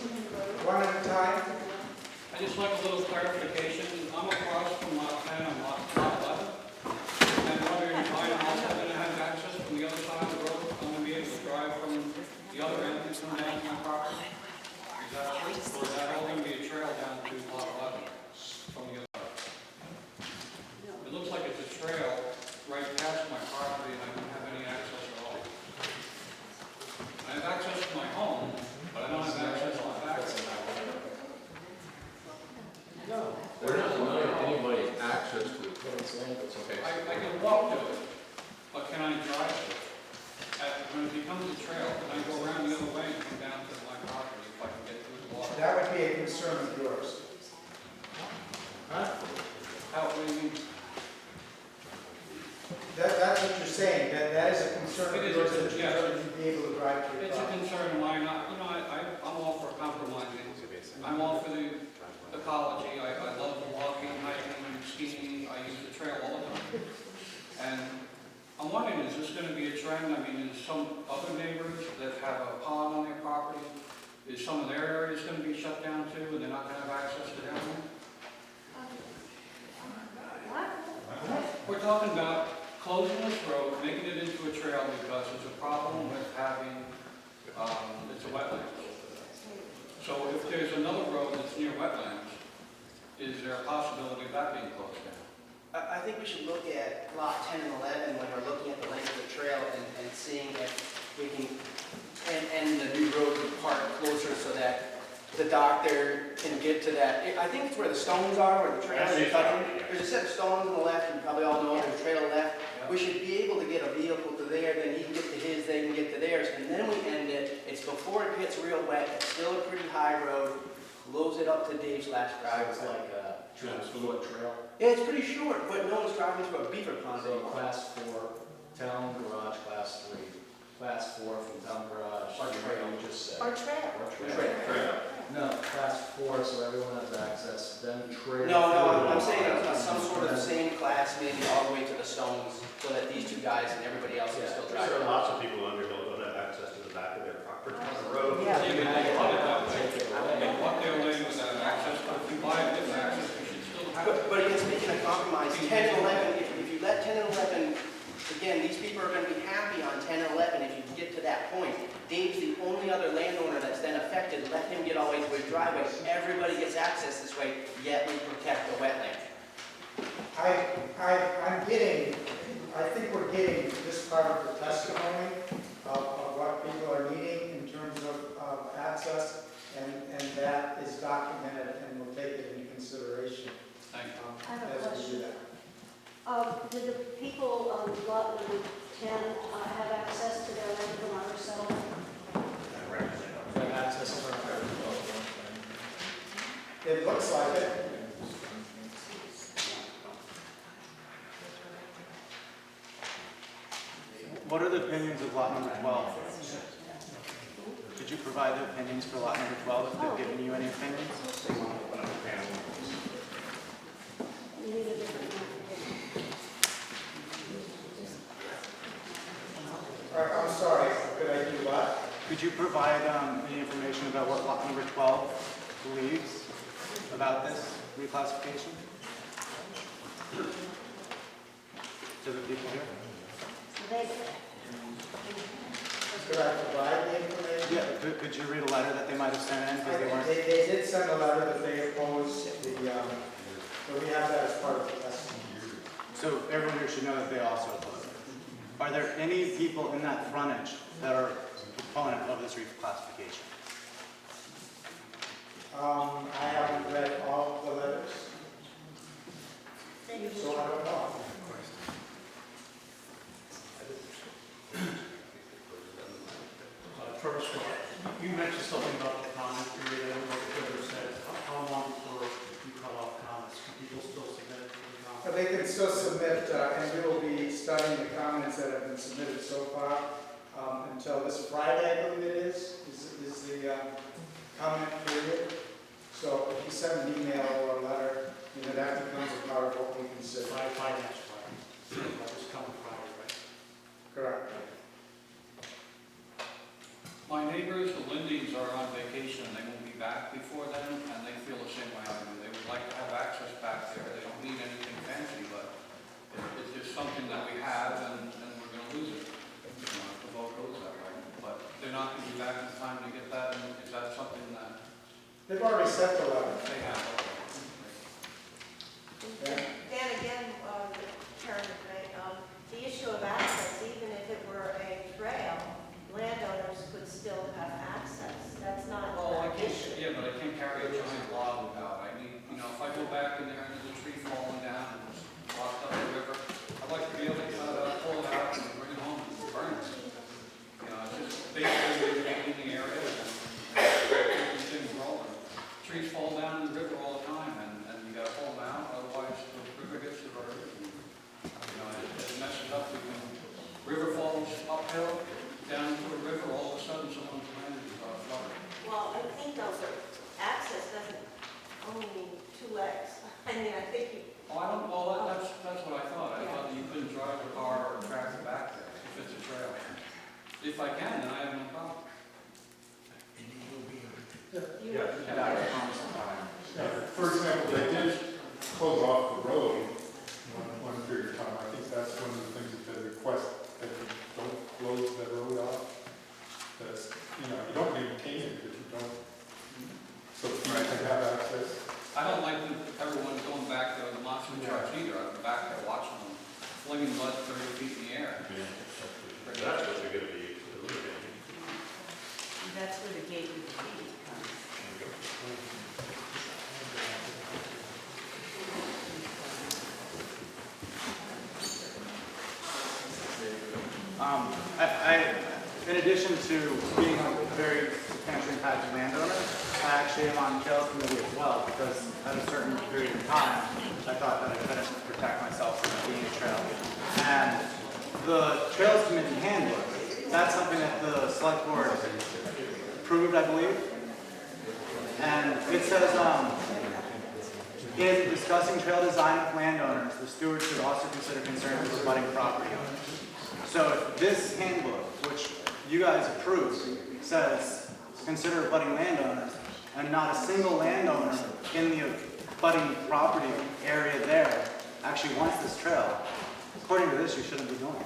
One at a time. I just like a little clarification. I'm across from lot 10 and lot 11. And wondering if I'm also going to have access from the other side of the road. I'm going to be able to drive from the other end and come down to my property. Is that all going to be a trail down to lot 11 from the other side? It looks like it's a trail right past my property and I don't have any access at all. I have access to my home, but I don't have access to my back. We're not denying anybody access to it. Okay. I can walk to it, but can I drive it? When it becomes a trail, can I go around the other way and come down to my property if I can get through the water? That would be a concern of yours. Huh? How, what do you mean? That's what you're saying, that is a concern of It is, yours, that yes. you'd be able to drive to your It's a property. concern of mine, you know, I'm all for compromise ecology. I love walking, hiking, skiing. I use the trail all the time. And I'm wondering, is this going to be a trend? I mean, is some other neighbors that have a pond on their property, is some of their areas going to be shut down too, and they're not going to have access to their home? We're talking about closing this road, making it into a trail because there's a problem with having, it's a wetland. So if there's another road that's near wetlands, is there a possibility of that being closed down? I think we should look at lot 10 and 11 when we're looking at the length of the trail and seeing if we can end the new road part closer so that the doctor can get to that. I think it's where the stones are, where the trail is cutting. There's a set of stones on the left, you probably all know there's a trail left. We should be able to get a vehicle to there, then he can get to his, they can get to theirs, and then we end it. It's before it gets real wet, it's still a pretty high road, close it up to Dave's last driveway. It's like a foot trail. Yeah, it's pretty short, but no one's driving through a beaver pond So anymore. class 4, town garage, class 3. Class 4 from town garage. Our trail. You just said. Or trail. Or trail. No, class 4, so everyone has access, then trail. No, I'm saying some sort of same class, maybe all the way to the stones, so that these two guys and everybody else can still drive. There are lots of people in Underhill don't have access to the back of their property on the road. Yeah, but they want it that way. They want their land without access, but if you buy it with access, you should still have it. But again, speaking of compromise, 10 and 11, if you let 10 and 11, again, these people are going to be happy on 10 and 11 if you get to that point. Dave's the only other landowner that's then affected. Let him get all the way to his driveway. Everybody gets access this way, yet we protect the wetland. I think we're getting this part of the testimony of what people are needing in terms of access, and that is documented, and we'll take it into consideration. Thank you. I have a as we question. do that. Do the people on lot number 10 have access to their land from our settlement? They have access to our property. It looks like it. What are the opinions of lot number 12? Did you provide the opinions for lot number 12, if they've given you any opinions? You need a different one. I'm sorry, could I do what? Could you provide any information about what lot number 12 believes about this reclassification? To the people here? Could I provide the information? Yeah, could you read a letter that they might have sent in because they weren't? They did send a letter that they opposed the, so we have that as part of the testimony. So everyone here should know that they also oppose it. Are there any people in that frontage that are proponent of this reclassification? I haven't read all of the letters, so I don't know. First, you mentioned something about the comment period, I don't know what the said. How long before you cut off comments? Can people still submit to the comments? They can still submit, and we will be studying the comments that have been submitted so far until this Friday, I believe it is the comment period. So if you send an email or a letter, that becomes a part of what we consider. By next Friday. This coming Friday, right? Correct. My neighbors, the Lindings, are on vacation, and they won't be back before then, and they feel the same way I do. They would like to have access back there. They don't need anything fancy, but if there's something that we have, and we're going to lose it. If the vote goes that way. But they're not going to be back in time to get that, and is that something that They've already sent the letter. they have? Dan, again, Karen, the issue of access, even if it were a trail, landowners could still have access. That's not Oh, I an can't, issue. yeah, but I can't carry a giant log out. I need, if I go back in there and there's a tree falling down and it's locked up in the river, I'd like to be able to cut it out, pull it out, and bring it home and burn it. It's just basically maintaining the area and keeping things rolling. Trees fall down only 2 legs. I mean, I think you, Oh, I don't, well, that's what I thought. I thought that you couldn't drive a car or tractor back there if it's a trail. If I can, then I have no problem. For example, they did close off the road one period of time. I think that's one of the things that they request, that you don't close that road off. That's, you don't maintain it if you don't, so people can have access. I don't like everyone going back there with monster trucks either. I'm back there watching them flinging mud 30 feet in the air. That's what you're gonna be eliminating. That's where the gate would be comes. In addition to being a very substantially impacted landowner, I actually am on trail committee as well, because at a certain period of time, I thought that I couldn't protect myself from being a trail. And the Trails Committee handbook, that's something that the select board approved, I believe. And it says, in discussing trail design with landowners, the steward should also consider concerns of abutting property owners. So if this handbook, which you guys approved, says consider abutting landowners, and not a single landowner in the abutting property area there actually wants this trail, according to this, you shouldn't be doing it.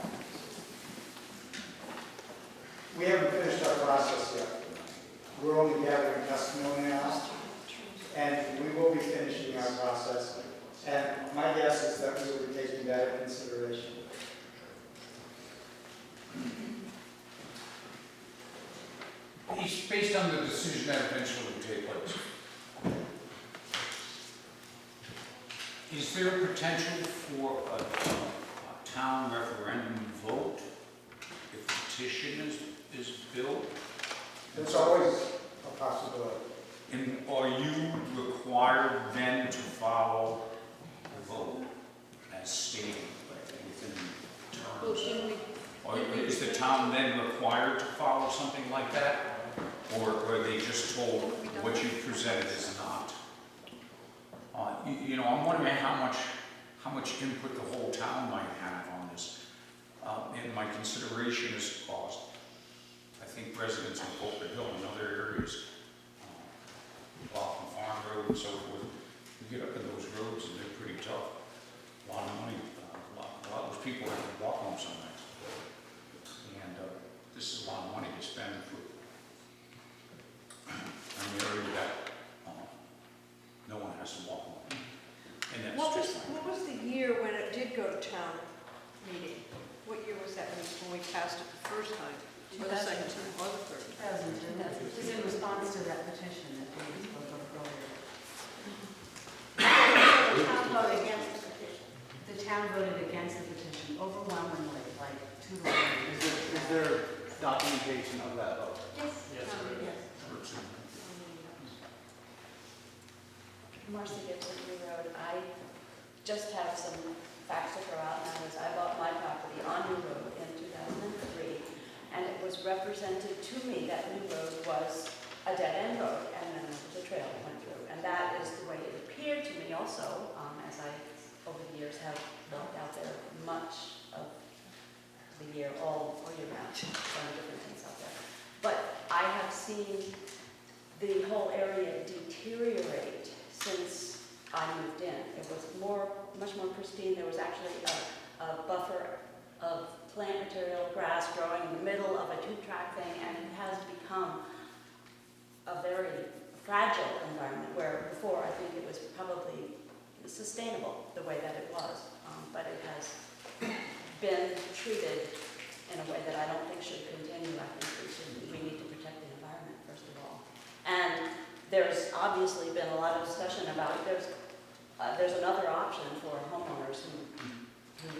We haven't finished our process yet. We're only gathering testimony now, and we will be finishing our process. And my guess is that we will be taking that into consideration. It's based on the decision that eventually will take place. Is there a potential for a town referendum vote if the petition is built? It's always a possibility. And are you required then to follow the vote as stated within terms? Or is the town then required to follow something like that? Or are they just told what you presented is not? I'm wondering how much input the whole town might have on this. And my consideration is cost. I think residents of Pulpit Hill and other areas, Boston Farm Road and so forth, you get up in those roads and they're pretty tough. A lot of money, a lot of those people have to walk home some nights. And this is a lot of money to spend for an area that no one has to walk home. And that's What just was the year when it did go to town meeting? What year was that when we passed it the first time? Or the second time, or the third? 2002. It was in response to that petition that David spoke of earlier. the town voted against the petition. The town voted against the petition overwhelmingly, like 2 to 1. Is there documentation of that vote? Yes. Yes. Marcy Gibson, New Road. I just have some facts to throw out now. I bought my property on New Road in 2003, and it was represented to me that New Road was a dead-end road, and then the trail went through. And that is the way it appeared to me also, as I, over the years, have walked out there much of the year, all year round, done different things out there. But I have seen the whole area deteriorate since I moved in. It was much more pristine. There was actually a buffer of plant material, grass growing in the middle of a two-track thing, and it has become a very fragile environment where before I think it was probably sustainable the way that it was, but it has been treated in a way that I don't think should continue. I think we need to protect the environment first of all. And there's obviously been a lot of discussion about it. There's another option for homeowners who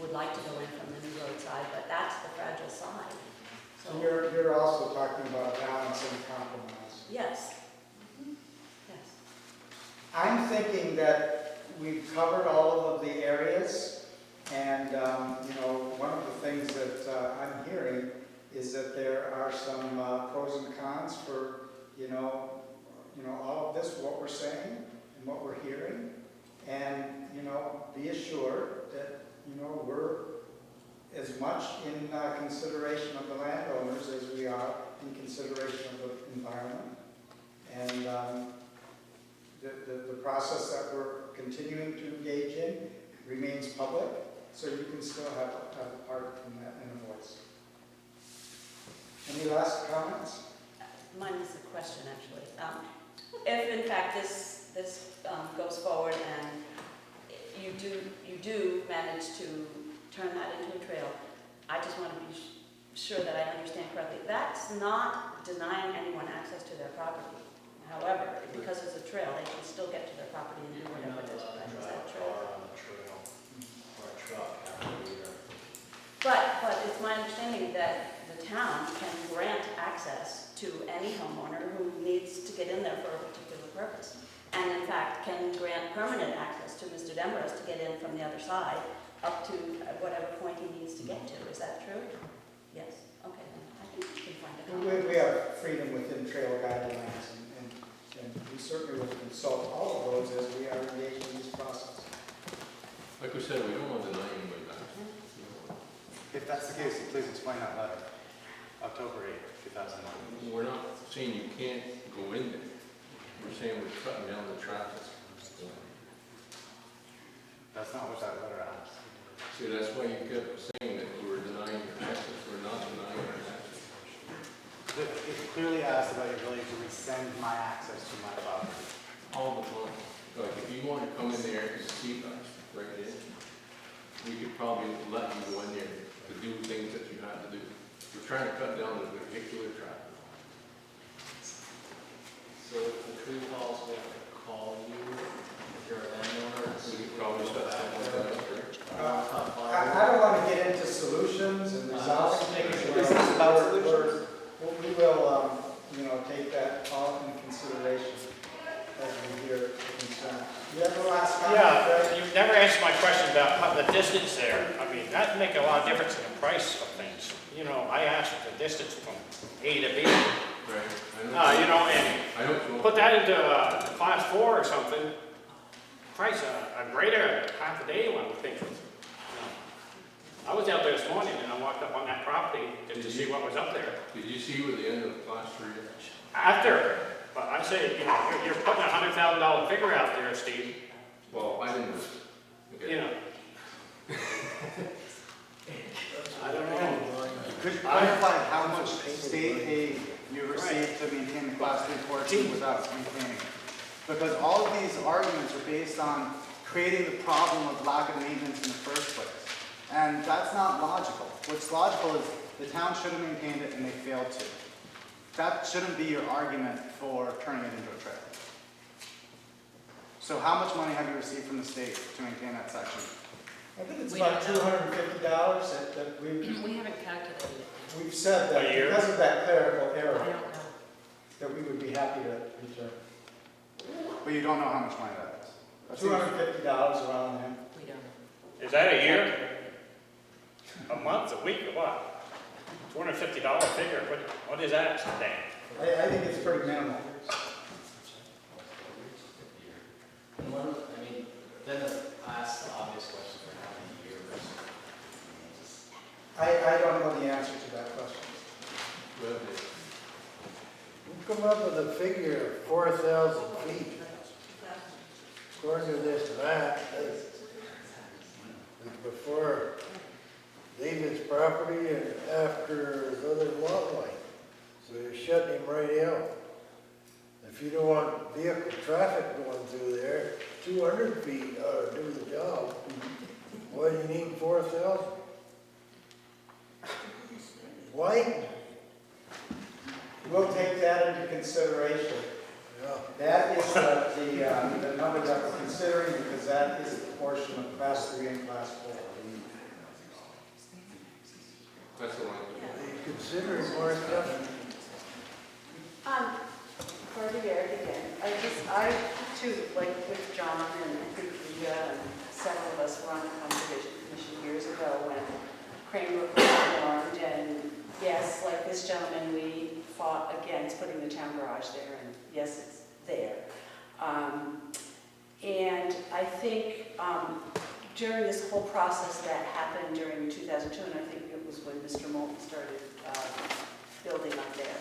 would like to go in from the New Road side, but that's the fragile side. So you're also talking about balance and compromise. Yes. Yes. I'm thinking that we've covered all of the areas, and one of the things that I'm hearing is that there are some pros and cons for all of this. this, what we're saying and what we're hearing. And, be assured that, we're as much in consideration of the landowners as we are in consideration of the environment. And the process that we're continuing to engage in remains public, so you can still have a part in that and a voice. Any last comments? Mine is a question, actually. If in fact this goes forward and you do manage to turn that into a trail, I just want to be sure that I understand correctly. That's not denying anyone access to their property. However, because it's a trail, they can still get to their property and do whatever it is. Is that true? On the trail, or a truck after either. But it's my understanding that the town can grant access to any homeowner who needs to get in there for a particular purpose. And in fact, can grant permanent access to Mr. Demarest to get in from the other side up to whatever point he needs to get to. Is that true? Yes. Okay, then I think we can find a We have freedom within trail guidelines, and we certainly will consult all of those as we are engaged in this process. Like we said, we don't want to deny anybody back. If that's the case, please explain that letter. October 8th, 2009. We're not saying you can't go in there. We're saying we're cutting down the traffic. That's not what that letter asks. See, that's why you kept saying that we were denying your access. We're not denying your access. It clearly asks about your ability to rescind my access to my property. All the time. Like, if you want to come in there and see us right in, we could probably let you go in there to do things that you have to do. We're trying to cut down the vehicular traffic. So if the tree falls, we have to call you, if you're a landowner. We could probably set something like that up there. I don't want to get into solutions and resolving things. This is about solutions. We will, take that all into consideration as we hear the concern. You have the last comment? Yeah, you've never answered my question about the distance there. I mean, that'd make a lot of difference in the price of things. I asked the distance from A to B. Right. And put that into class 4 or something. Price a greater half a day one would think. I was out there this morning and I walked up on that property just to see what was up there. Did you see where the end of class 3 is? After, but I say, you're putting a $100,000 figure out there, Steve. Well, I didn't. Okay. I don't know. Could you clarify how much state aid you received to maintain the class 3 portion without maintaining it? Because all of these arguments are based on creating the problem of lack of maintenance in the first place. And that's not logical. What's logical is the town should have maintained it and they failed to. That shouldn't be your argument for turning it into a trail. So how much money have you received from the state to maintain that section? I think it's about $250 that We haven't calculated it. we've said that A year? because of that clerical I error, don't know. that we would be happy to return. But you don't know how much money that is. That seems- $250 around there. We don't know. Is that a year? A month, a week, or what? $250 figure, what is that today? I think it's pretty minimal. Then I asked the obvious question for how many years. I don't know the answer to that question. We'll come up with a figure of 4,000 feet. According to this map, that's before David's property and after his other lot line. So you're shutting him right out. If you don't want vehicle traffic going through there, 200 feet ought to do the job. Why do you need 4,000? Why? We'll take that into consideration. Yeah. That is the number that we're considering because that is the portion of class 3 and class 4. That's the one. Are you considering more stuff? Barbie Garrett again. I too, like with John and I think Rita and several of us were on the Conservation Commission years ago when Cranebrook was formed, and yes, like this gentleman, we fought against putting the town garage there, and yes, it's there. I think during this whole process that happened during 2002, and I think it was when Mr. Moulton started building up there,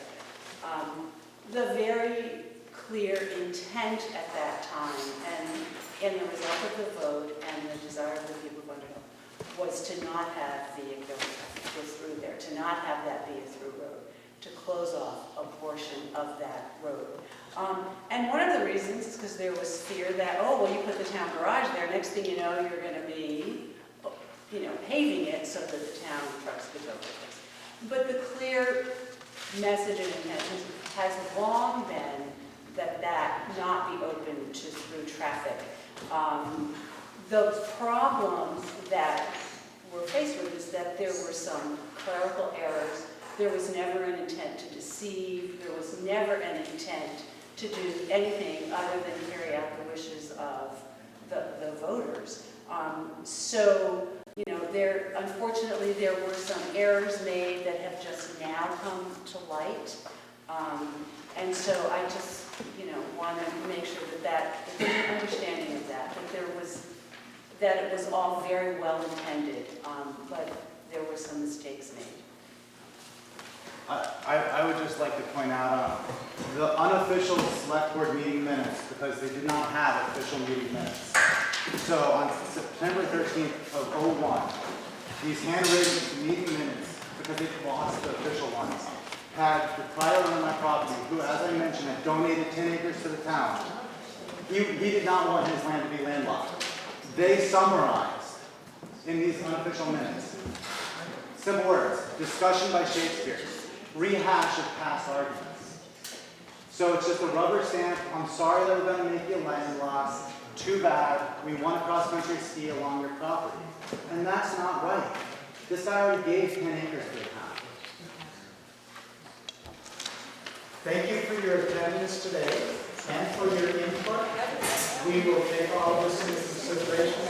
the very clear intent at that time and the result of the vote and the desire of the people of Underhill was to not have vehicle go through there, to not have that be a through road, to close off a portion of that road. And one of the reasons is because there was fear that, oh, well, you put the town garage there, next thing you know, you're going to be, paving it so that the town trucks could go with it. But the clear message and intention has long been that not be open to through traffic. The problems that we're faced with is that there were some clerical errors. There was never an intent to deceive. There was never an intent to do anything other than carry out the wishes of the voters. Unfortunately, there were some errors made that have just now come to light. And so I just, want to make sure that there's an understanding of that it was all very well intended, but there were some mistakes made. I would just like to point out the unofficial select board meeting minutes, because they did not have official meeting minutes. So on September 13th of '01, these handwritten meeting minutes, because they lost the official ones, had the prior owner of my property, who, as I mentioned, had donated 10 acres to the town. He did not want his land to be landlocked. They summarized in these unofficial minutes. Simple words: discussion by Shakespeare, rehash of past arguments. So it's just a rubber stamp. I'm sorry that we're going to make you landlocked. Too bad. We want a cross-country ski along your property. And that's not right. This guy already gave 10 acres to the town. Thank you for your attendance today and for your input. We will take all this into consideration